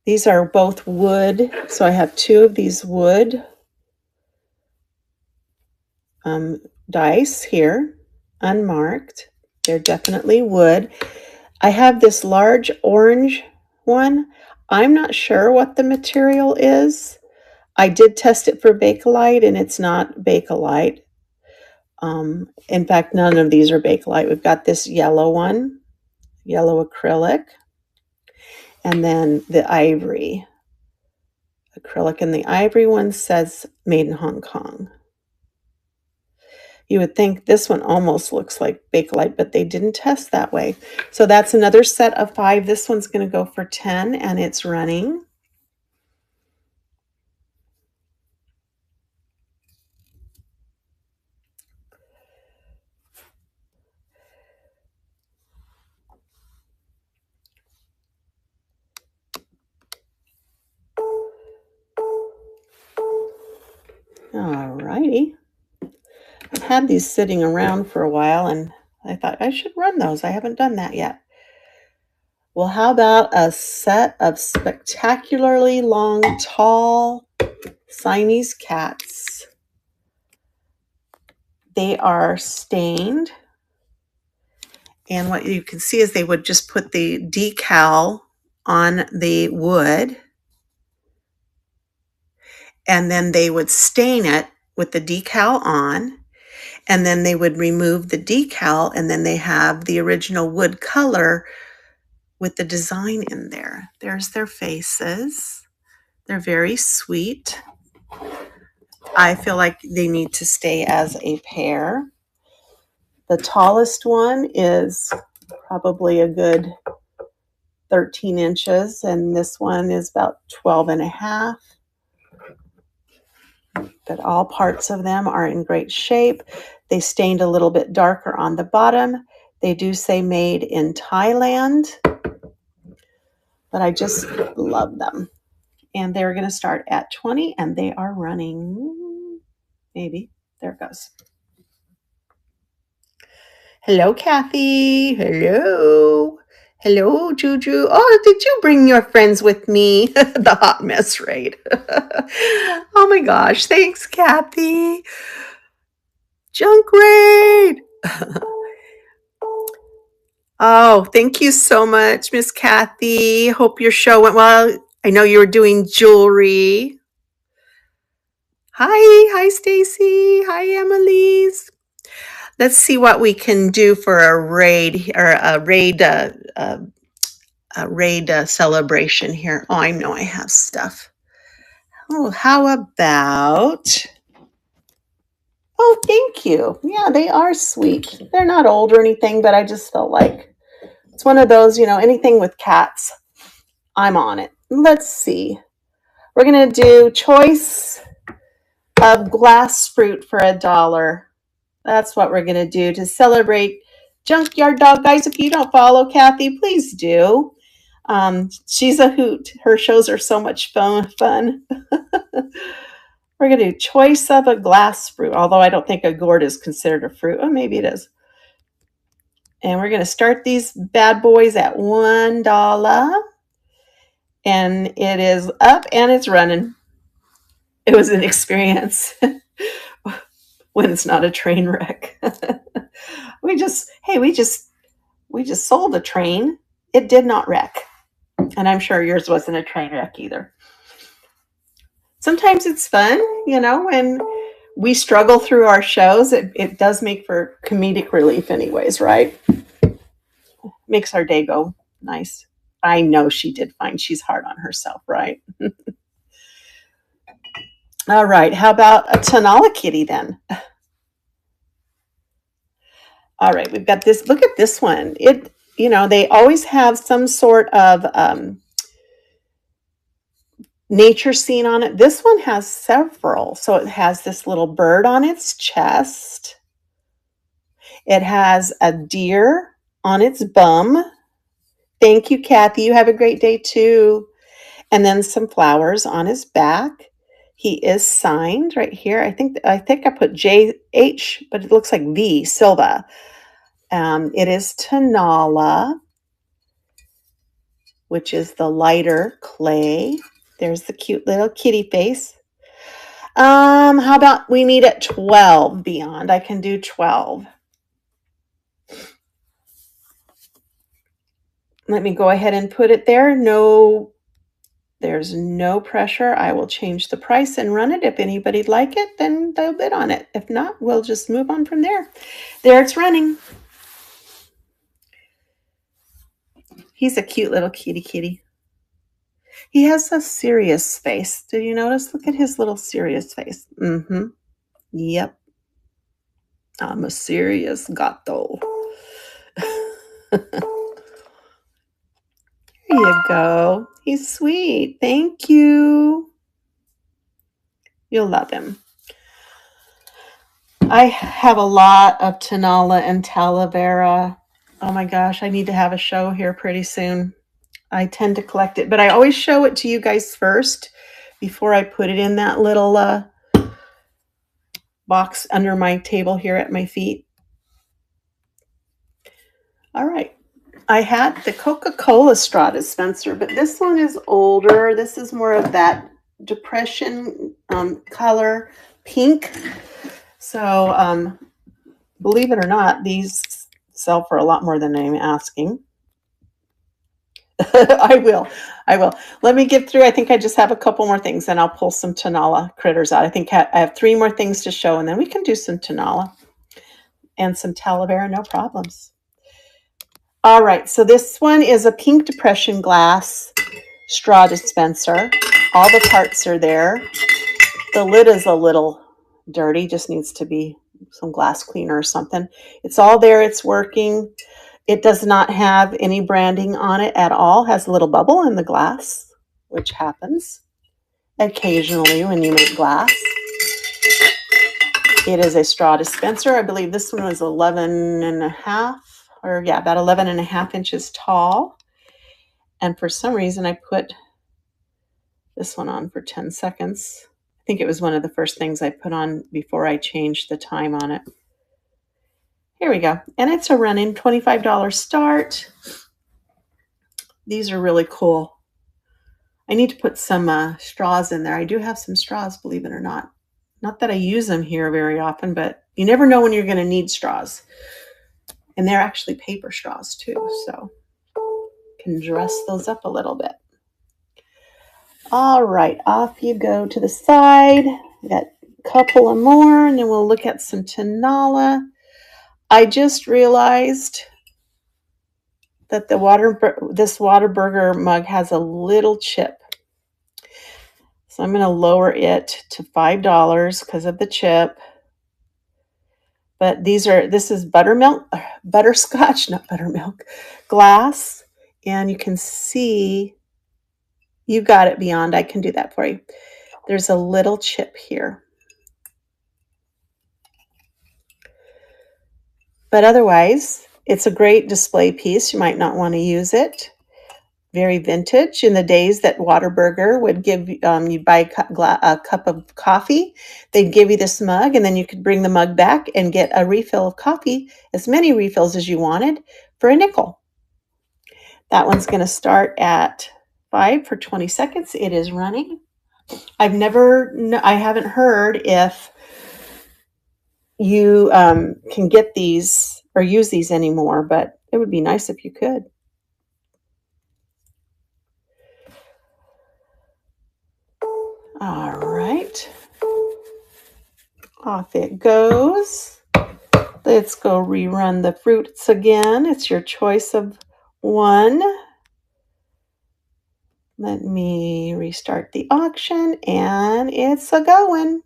These are both wood. So I have 2 of these wood dice here, unmarked. They're definitely wood. I have this large orange one. I'm not sure what the material is. I did test it for Bakelite, and it's not Bakelite. In fact, none of these are Bakelite. We've got this yellow one, yellow acrylic, and then the ivory acrylic. And the ivory one says made in Hong Kong. You would think this one almost looks like Bakelite, but they didn't test that way. So that's another set of 5. This one's going to go for 10, and it's running. All righty. I've had these sitting around for a while, and I thought I should run those. I haven't done that yet. Well, how about a set of spectacularly long, tall Siamese cats? They are stained. And what you can see is they would just put the decal on the wood, and then they would stain it with the decal on, and then they would remove the decal, and then they have the original wood color with the design in there. There's their faces. They're very sweet. I feel like they need to stay as a pair. The tallest one is probably a good 13 inches, and this one is about 12 and a half. But all parts of them are in great shape. They stained a little bit darker on the bottom. They do say made in Thailand, but I just love them. And they're going to start at 20, and they are running. Maybe. There it goes. Hello, Kathy. Hello. Hello, Juju. Oh, did you bring your friends with me? The hot mess raid. Oh my gosh. Thanks, Kathy. Junk raid. Oh, thank you so much, Miss Kathy. Hope your show went well. I know you were doing jewelry. Hi, Stacy. Hi, Emily's. Let's see what we can do for a raid or a raid celebration here. Oh, I know I have stuff. Oh, how about? Oh, thank you. Yeah, they are sweet. They're not old or anything, but I just felt like it's one of those, anything with cats, I'm on it. Let's see. We're going to do choice of glass fruit for $1. That's what we're going to do to celebrate Junkyard Dog. Guys, if you don't follow Kathy, please do. She's a hoot. Her shows are so much fun. We're going to do choice of a glass fruit, although I don't think a gourd is considered a fruit. Oh, maybe it is. And we're going to start these bad boys at $1. And it is up and it's running. It was an experience when it's not a train wreck. we just sold a train. It did not wreck. And I'm sure yours wasn't a train wreck either. Sometimes it's fun, when we struggle through our shows, it does make for comedic relief anyways, right? Makes our day go nice. I know she did fine. She's hard on herself, right? All right. How about a Tonala kitty then? All right. We've got this. Look at this one. They always have some sort of nature scene on it. This one has several. So it has this little bird on its chest. It has a deer on its bum. Thank you, Kathy. You have a great day too. And then some flowers on his back. He is signed right here. I think I put JH, but it looks like V, Silva. It is Tonala, which is the lighter clay. There's the cute little kitty face. How about we meet at 12 beyond? I can do 12. Let me go ahead and put it there. There's no pressure. I will change the price and run it. If anybody'd like it, then they'll bid on it. If not, we'll just move on from there. There it's running. He's a cute little kitty. He has a serious face. Did you notice? Look at his little serious face. Mm-hmm. Yep. I'm a serious gato. There you go. He's sweet. Thank you. You'll love him. I have a lot of Tonala and Talavera. Oh my gosh, I need to have a show here pretty soon. I tend to collect it, but I always show it to you guys first before I put it in that little box under my table here at my feet. All right. I had the Coca-Cola straw dispenser, but this one is older. This is more of that depression color, pink. So believe it or not, these sell for a lot more than I'm asking. I will. Let me get through. I think I just have a couple more things, and I'll pull some Tonala critters out. I think I have 3 more things to show, and then we can do some Tonala and some Talavera, no problems. All right, so this one is a pink depression glass straw dispenser. All the parts are there. The lid is a little dirty, just needs to be some glass cleaner or something. It's all there, it's working. It does not have any branding on it at all. It has a little bubble in the glass, which happens occasionally when you make glass. It is a straw dispenser. I believe this one was 11 and a half, about 11 and a half inches tall. And for some reason, I put this one on for 10 seconds. I think it was one of the first things I put on before I changed the time on it. Here we go. And it's a running $25 start. These are really cool. I need to put some straws in there. I do have some straws, believe it or not. Not that I use them here very often, but you never know when you're going to need straws. And they're actually paper straws too, so can dress those up a little bit. All right, off you go to the side. We got a couple of more, and then we'll look at some Tonala. I just realized that this Whataburger mug has a little chip. So I'm going to lower it to $5 because of the chip. But this is butterscotch, not buttermilk, glass. And you can see, you got it beyond. I can do that for you. There's a little chip here. But otherwise, it's a great display piece. You might not want to use it. Very vintage. In the days that Whataburger would give, you'd buy a cup of coffee, they'd give you this mug, and then you could bring the mug back and get a refill of coffee, as many refills as you wanted, for a nickel. That one's going to start at 5 for 20 seconds. It is running. I haven't heard if you can get these or use these anymore, but it would be nice if you could. All right. Off it goes. Let's go rerun the fruits again. It's your choice of one. Let me restart the auction, and it's a going.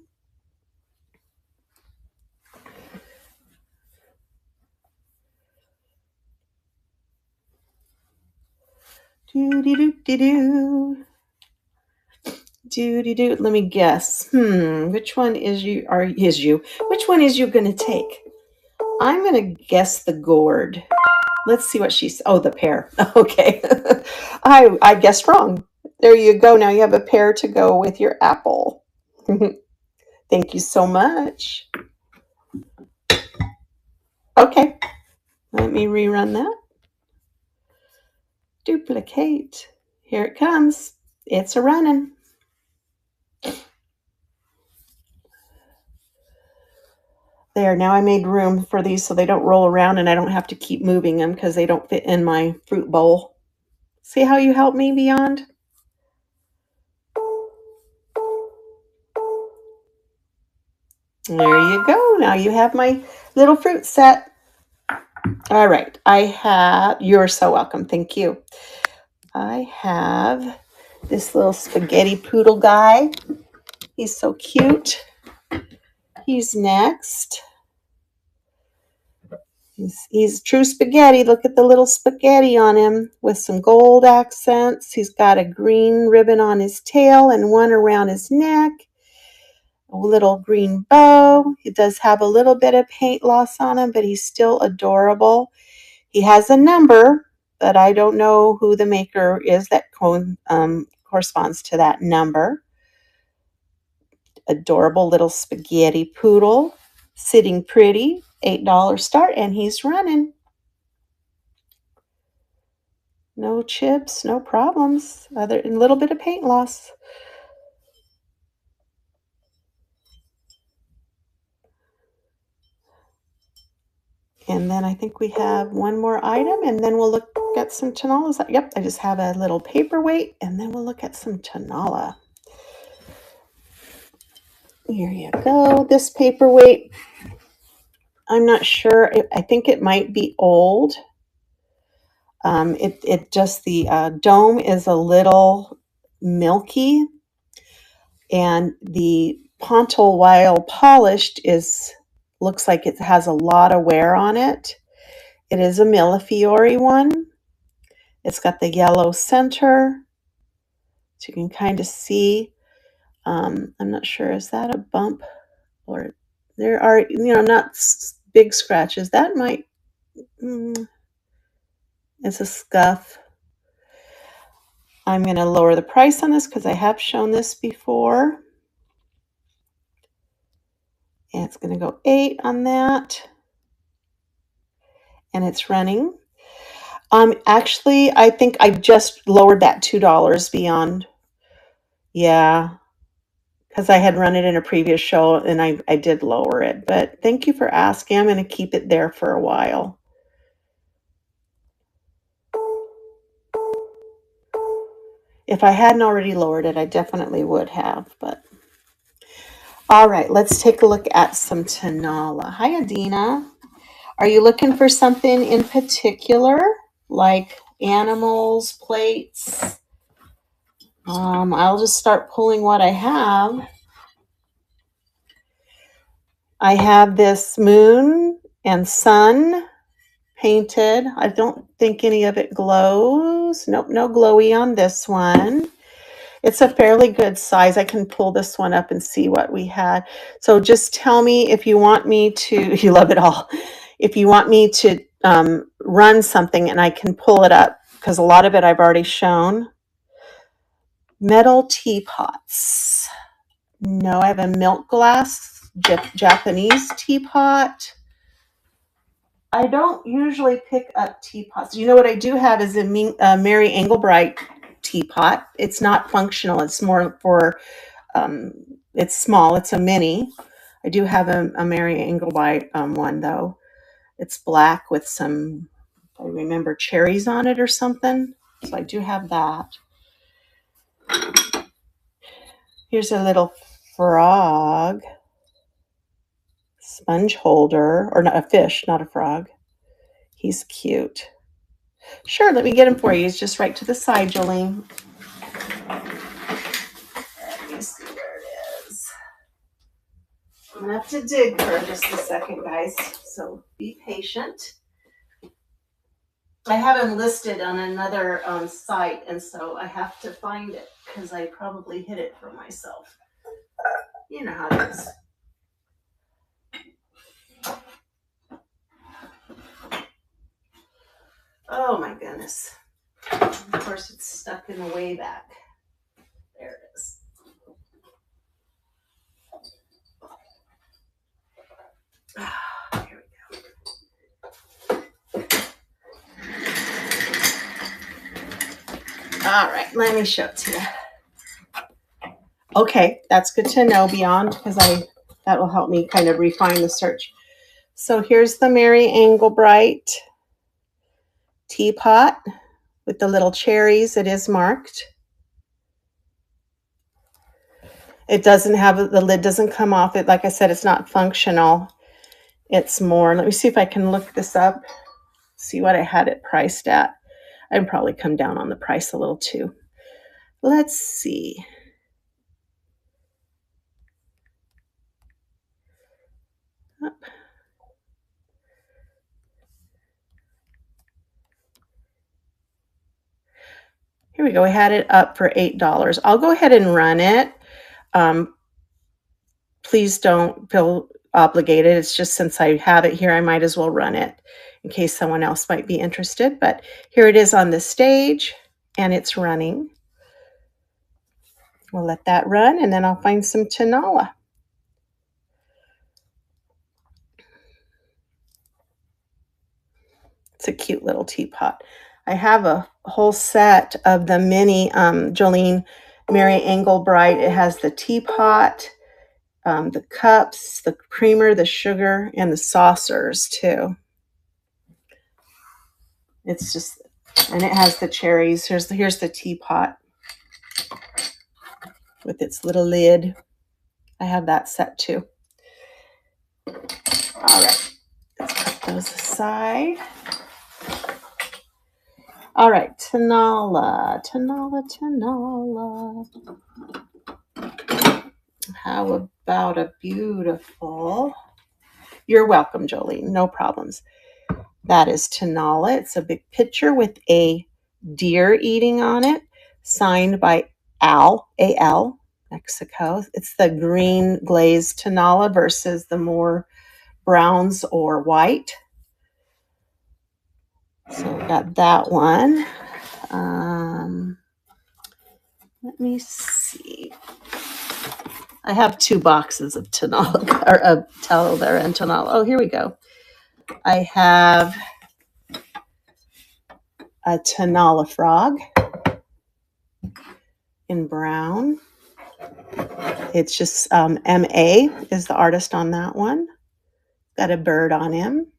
Do-de-do-de-do. Do-de-do. Let me guess. Which one is you? Which one is you going to take? I'm going to guess the gourd. Let's see what she's. Oh, the pear. Okay. I guessed wrong. There you go. Now you have a pear to go with your apple. Thank you so much. Okay. Let me rerun that. Duplicate. Here it comes. It's a running. There, now I made room for these so they don't roll around and I don't have to keep moving them because they don't fit in my fruit bowl. See how you help me, Beyond? There you go. Now you have my little fruit set. All right. You're so welcome. Thank you. I have this little spaghetti poodle guy. He's so cute. He's next. He's true spaghetti. Look at the little spaghetti on him with some gold accents. He's got a green ribbon on his tail and one around his neck. A little green bow. He does have a little bit of paint loss on him, but he's still adorable. He has a number, but I don't know who the maker is that corresponds to that number. Adorable little spaghetti poodle, sitting pretty, $8 start, and he's running. No chips, no problems, other than a little bit of paint loss. And then I think we have one more item, and then we'll look at some Tanolas. Yep, I just have a little paperweight, and then we'll look at some Tanola. Here you go. This paperweight, I'm not sure. I think it might be old. The dome is a little milky, and the Pontil, while polished, looks like it has a lot of wear on it. It is a Millefiori one. It's got the yellow center, so you can kind of see. I'm not sure, is that a bump? Or there are, not big scratches. That might, it's a scuff. I'm going to lower the price on this because I have shown this before. And it's going to go 8 on that. And it's running. Actually, I think I just lowered that $2 Beyond. Yeah, because I had run it in a previous show and I did lower it. But thank you for asking. I'm going to keep it there for a while. If I hadn't already lowered it, I definitely would have. But all right, let's take a look at some Tanola. Hi, Adina. Are you looking for something in particular, like animals, plates? I'll just start pulling what I have. I have this moon and sun painted. I don't think any of it glows. Nope, no glowy on this one. It's a fairly good size. I can pull this one up and see what we had. So just tell me if you want me to, you love it all. If you want me to run something and I can pull it up, because a lot of it I've already shown. Metal teapots. No, I have a milk glass Japanese teapot. I don't usually pick up teapots. You know what I do have is a Mary Engelbreit teapot. It's not functional. It's more for, it's small. It's a mini. I do have a Mary Engelbreit one, though. It's black with some, I remember, cherries on it or something. So I do have that. Here's a little frog. sponge holder, or not a fish, not a frog. He's cute. Sure, let me get him for you. He's just right to the side, Jolene. Let me see where it is. I'm gonna have to dig for just a second, guys. So be patient. I have him listed on another site, and so I have to find it because I probably hid it from myself. You know how it is. Oh my goodness. Of course, it's stuck in the way back. There it is. Here we go. All right, let me show it to you. Okay, that's good to know beyond because that will help me kind of refine the search. So here's the Mary Engelbreit teapot with the little cherries. It is marked. It doesn't have, the lid doesn't come off it. Like I said, it's not functional. It's more, let me see if I can look this up, see what I had it priced at. I'd probably come down on the price a little too. Let's see. Up. Here we go. I had it up for $8. I'll go ahead and run it. Please don't feel obligated. It's just since I have it here, I might as well run it in case someone else might be interested. But here it is on the stage and it's running. We'll let that run and then I'll find some Tonala. It's a cute little teapot. I have a whole set of the mini Jolene Mary Engelbreit. It has the teapot, the cups, the creamer, the sugar, and the saucers too. It's just, and it has the cherries. Here's the teapot with its little lid. I have that set too. All right, let's put those aside. All right, Tonala. How about a beautiful, you're welcome, Jolene, no problems. That is Tonala. It's a big picture with a deer eating on it, signed by Al, A-L, Mexico. It's the green glazed Tonala versus the more browns or white. So we got that one. Let me see. I have 2 boxes of Tonala, or of Teller and Tonala. Oh, here we go. I have a Tonala frog in brown. It's just M.A. is the artist on that one. Got a bird on him.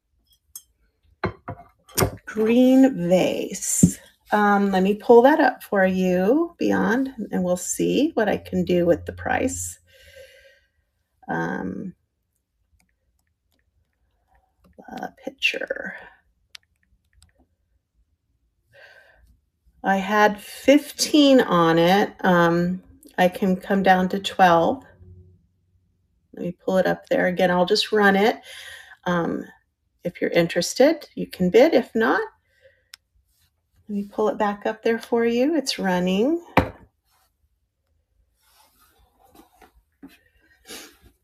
Green vase. Let me pull that up for you, Beyond, and we'll see what I can do with the price. Picture. I had 15 on it. I can come down to 12. Let me pull it up there. Again, I'll just run it. If you're interested, you can bid. If not, let me pull it back up there for you. It's running.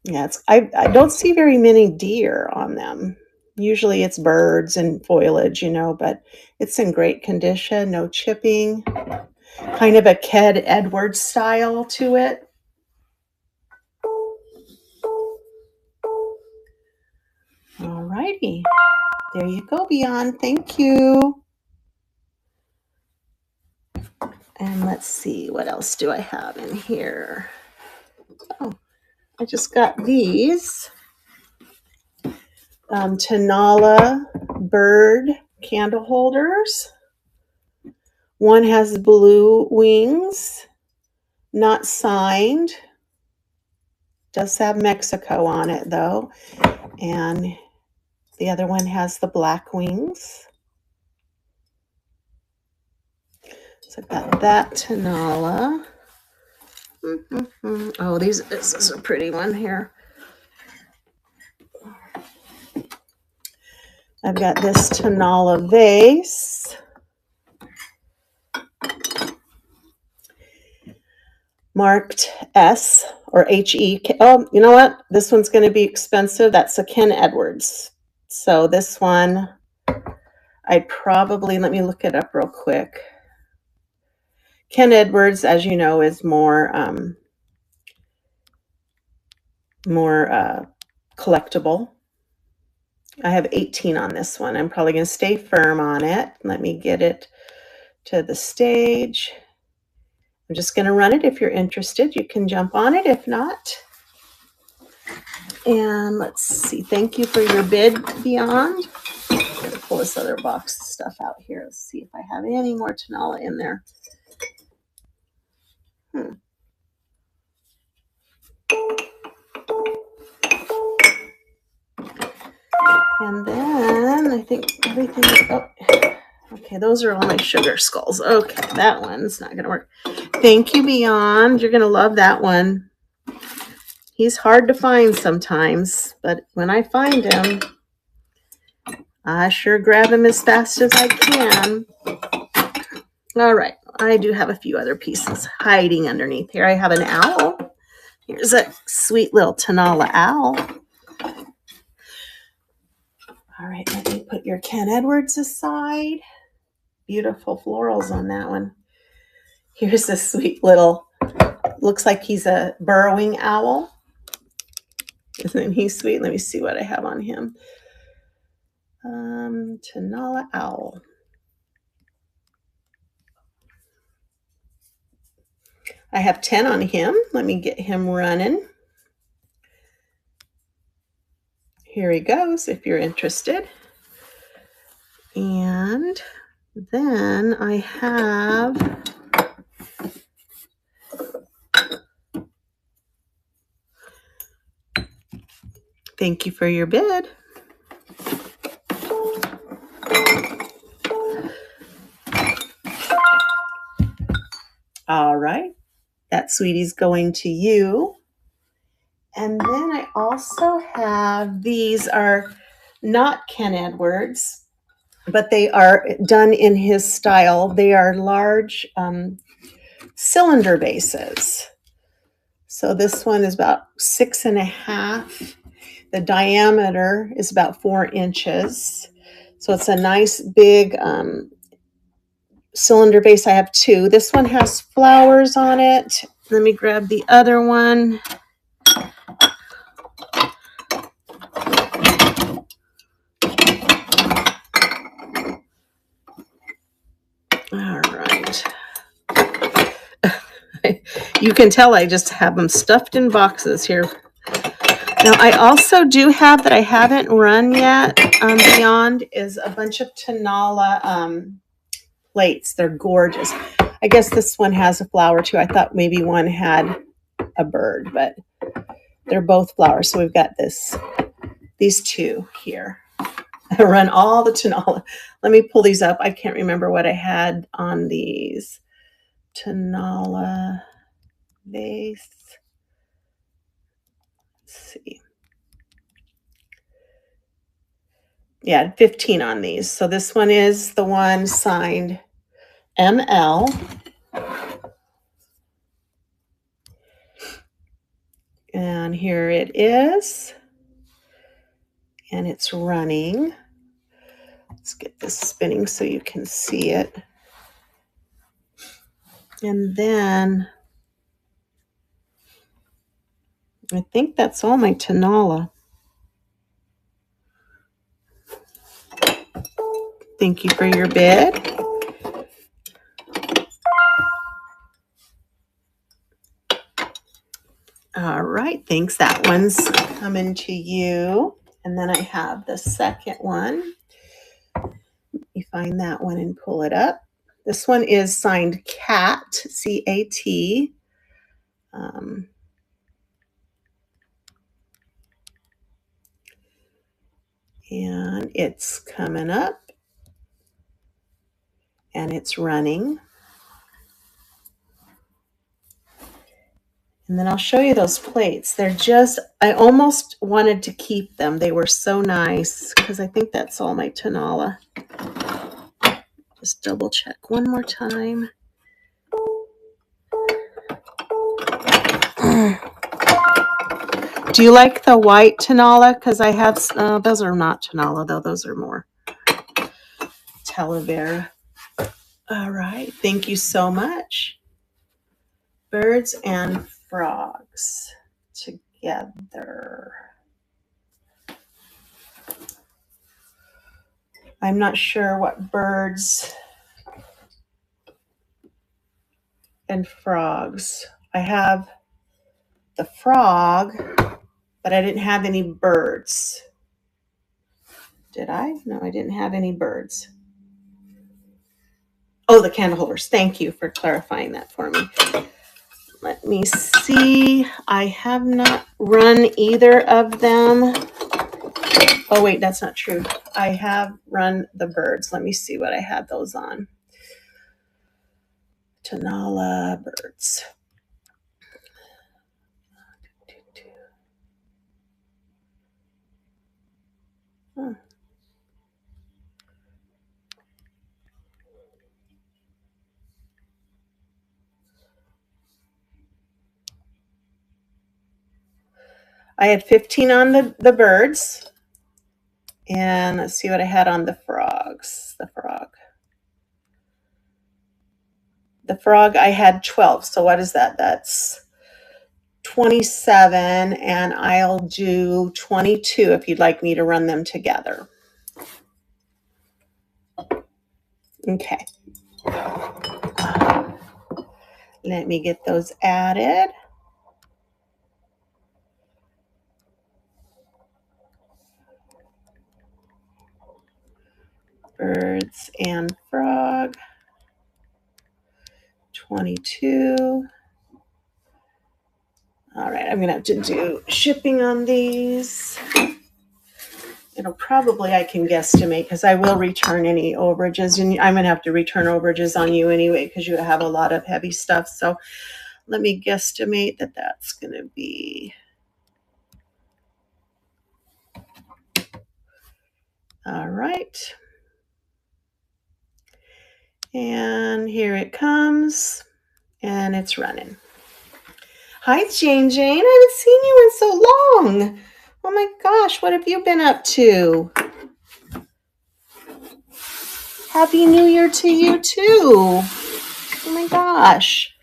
Yeah, I don't see very many deer on them. Usually it's birds and foliage, but it's in great condition, no chipping. Kind of a Ked Edwards style to it. All righty. There you go, Beyond. Thank you. And let's see, what else do I have in here? Oh, I just got these. Tonala bird candle holders. One has blue wings, not signed. Does have Mexico on it though. And the other one has the black wings. So I've got that Tenala. Oh, this is a pretty one here. I've got this Tenala vase. Marked S or HE. Oh, you know what? This one's going to be expensive. That's a Ken Edwards. So this one, I'd probably, let me look it up real quick. Ken Edwards, as you know, is more collectible. I have 18 on this one. I'm probably going to stay firm on it. Let me get it to the stage. I'm just going to run it. If you're interested, you can jump on it. If not, and let's see. Thank you for your bid, Beyond. I'm going to pull this other box of stuff out here. Let's see if I have any more Tenala in there. And then I think everything is, oh, okay, those are all my sugar skulls. Okay, that one's not going to work. Thank you, Beyond. You're going to love that one. He's hard to find sometimes, but when I find him, I sure grab him as fast as I can. All right, I do have a few other pieces hiding underneath here. I have an owl. Here's a sweet little Tenala owl. All right, let me put your Ken Edwards aside. Beautiful florals on that one. Here's a sweet little, looks like he's a burrowing owl. Isn't he sweet? Let me see what I have on him. Tenala owl. I have 10 on him. Let me get him running. Here he goes, if you're interested. And then I have thank you for your bid. All right. That sweetie's going to you. And then I also have, these are not Ken Edwards, but they are done in his style. They are large cylinder bases. So this one is about 6.5. The diameter is about 4 inches. So it's a nice big cylinder base. I have 2. This one has flowers on it. Let me grab the other one. All right. You can tell I just have them stuffed in boxes here. Now, I also do have, that I haven't run yet, Beyond, is a bunch of Tenala plates. They're gorgeous. I guess this one has a flower too. I thought maybe one had a bird, but they're both flowers. So we've got these 2 here. I run all the Tenala. Let me pull these up. I can't remember what I had on these. Tenala vase. Let's see. Yeah, 15 on these. So this one is the one signed ML. And here it is. And it's running. Let's get this spinning so you can see it. And then I think that's all my Tenala. Thank you for your bid. All right, thanks. That one's coming to you. And then I have the second one. Let me find that one and pull it up. This one is signed CAT, C-A-T. And it's coming up. And it's running. And then I'll show you those plates. They're just, I almost wanted to keep them. They were so nice because I think that's all my Tonala. Just double check one more time. Do you like the white Tonala? Because I have, those are not Tonala though. Those are more Talavera. All right. Thank you so much. Birds and frogs together. I'm not sure what birds and frogs. I have the frog, but I didn't have any birds. Did I? No, I didn't have any birds. Oh, the candle holders. Thank you for clarifying that for me. Let me see. I have not run either of them. Oh, wait, that's not true. I have run the birds. Let me see what I had those on. Tonala birds. Huh. I had 15 on the birds. And let's see what I had on the frogs. The frog, I had 12. So what is that? That's 27. And I'll do 22 if you'd like me to run them together. Okay. Let me get those added. Birds and frog. 22. All right, I'm going to have to do shipping on these. It'll probably, I can guesstimate, because I will return any overages. And I'm going to have to return overages on you anyway, because you have a lot of heavy stuff. So let me guesstimate that that's going to be. All right. And here it comes. And it's running. Hi, Jane. I haven't seen you in so long. Oh my gosh, what have you been up to? Happy New Year to you too. Oh my gosh.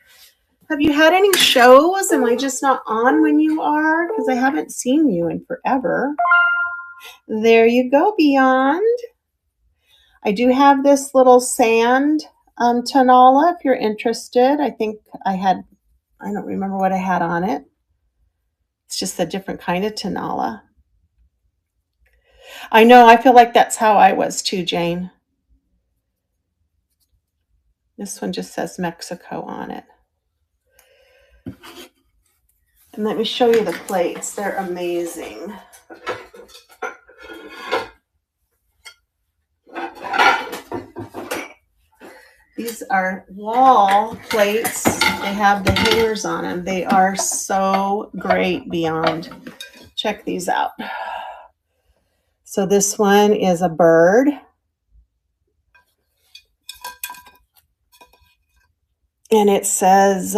Have you had any shows? Am I just not on when you are? Because I haven't seen you in forever. There you go, Beyond. I do have this little sand Tonala if you're interested. I think I don't remember what I had on it. It's just a different kind of Tonala. I know, I feel like that's how I was too, Jane. This one just says Mexico on it. And let me show you the plates. They're amazing. These are wall plates. They have the hangers on them. They are so great, Beyond. Check these out. So this one is a bird. And it says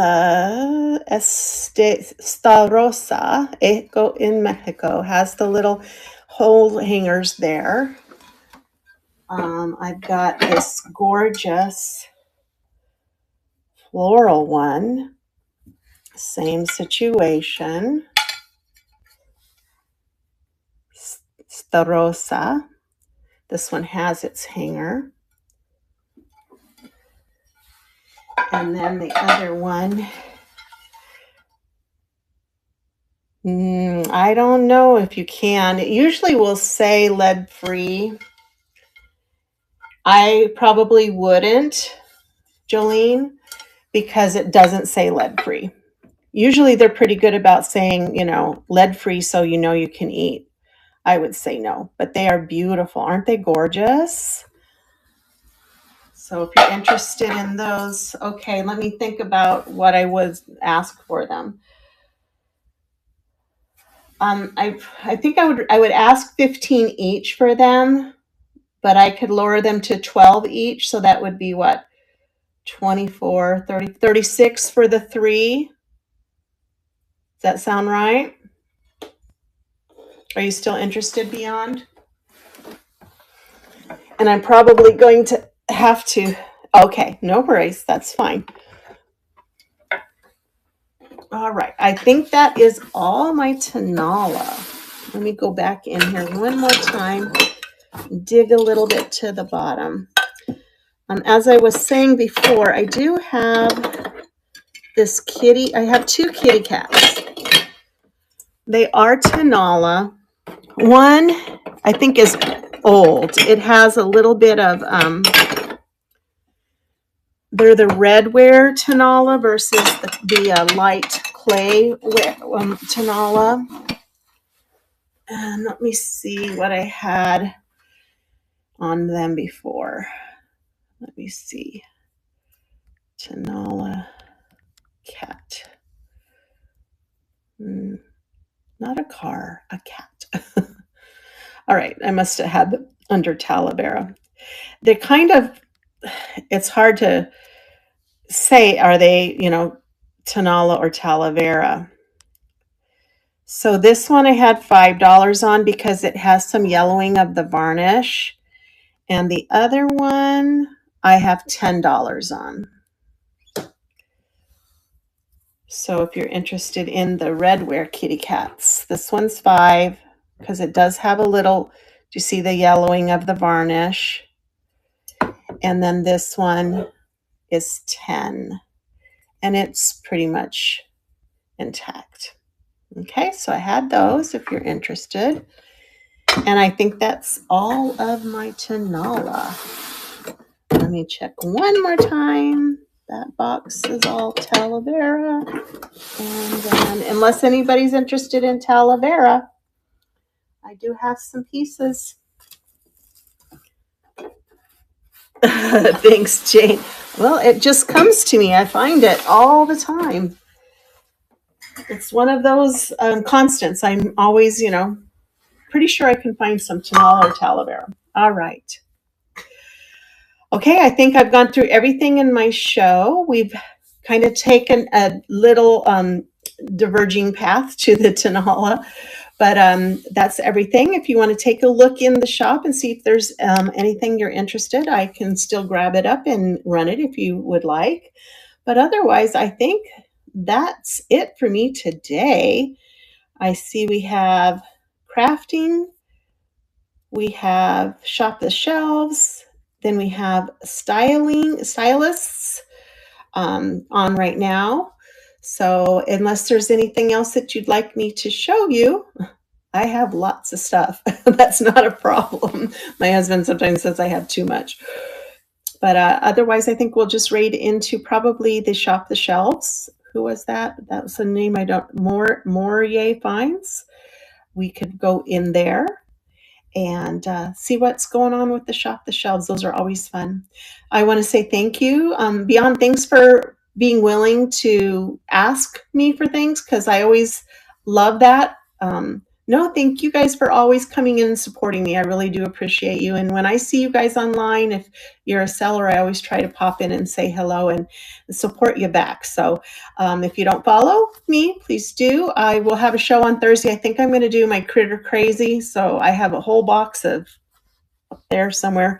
Esta Rosa Eco in Mexico. Has the little hole hangers there. I've got this gorgeous floral one. Same situation. Esta Rosa. This one has its hanger. And then the other one, I don't know if you can. It usually will say lead-free. I probably wouldn't, Jolene, because it doesn't say lead-free. Usually they're pretty good about saying, lead-free so you know you can eat. I would say no, but they are beautiful. Aren't they gorgeous? So if you're interested in those, okay, let me think about what I would ask for them. I think I would ask 15 each for them, but I could lower them to 12 each, so that would be what? 24, 30, 36 for the three. Does that sound right? Are you still interested, Beyond? And I'm probably going to have to. Okay, no worries. That's fine. All right. I think that is all my Tenala. Let me go back in here one more time, dig a little bit to the bottom. As I was saying before, I do have this kitty. I have two kitty cats. They are Tenala. One, I think, is old. It has a little bit of, they're the redware Tenala versus the light clay Tenala. And let me see what I had on them before. Let me see. Tenala cat. Not a car, a cat. All right, I must have had them under Talavera. They're kind of, it's hard to say, are they, Tenala or Talavera? So this one I had $5 on because it has some yellowing of the varnish. And the other one I have $10 on. So if you're interested in the redware kitty cats, this one's $5 because it does have a little, do you see the yellowing of the varnish? And then this one is $10 and it's pretty much intact. Okay, so I had those if you're interested. And I think that's all of my Tenala. Let me check one more time. That box is all Talavera. And then, unless anybody's interested in Talavera, I do have some pieces. Thanks, Jane. Well, it just comes to me. I find it all the time. It's one of those constants. I'm always, pretty sure I can find some Tenala or Talavera. All right. Okay, I think I've gone through everything in my show. We've kind of taken a little diverging path to the Tenala, but that's everything. If you want to take a look in the shop and see if there's anything you're interested, I can still grab it up and run it if you would like. But otherwise, I think that's it for me today. I see we have crafting, we have shop the shelves, then we have stylists on right now. So unless there's anything else that you'd like me to show you, I have lots of stuff. That's not a problem. My husband sometimes says I have too much. But otherwise, I think we'll just raid into probably the shop the shelves. Who was that? That was the name I don't, Morier Finds. We could go in there and see what's going on with the shop the shelves. Those are always fun. I want to say thank you. Beyond, thanks for being willing to ask me for things, because I always love that. No, thank you guys for always coming in and supporting me. I really do appreciate you. And when I see you guys online, if you're a seller, I always try to pop in and say hello and support you back. So if you don't follow me, please do. I will have a show on Thursday. I think I'm going to do my Critter Crazy. So I have a whole box of up there somewhere.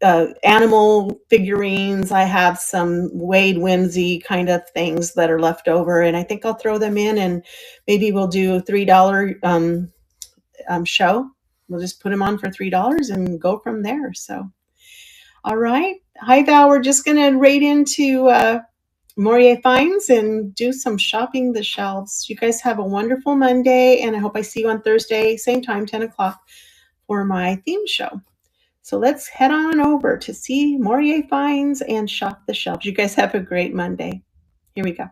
Animal figurines. I have some Wade Whimsy kind of things that are left over, and I think I'll throw them in, and maybe we'll do a $3 show. We'll just put them on for $3 and go from there. So, all right. Hi, Val. We're just going to raid into Morier Finds and do some shopping the shelves. You guys have a wonderful Monday, and I hope I see you on Thursday, same time, 10 o'clock, for my theme show. So let's head on over to see Morier Finds and shop the shelves. You guys have a great Monday. Here we go.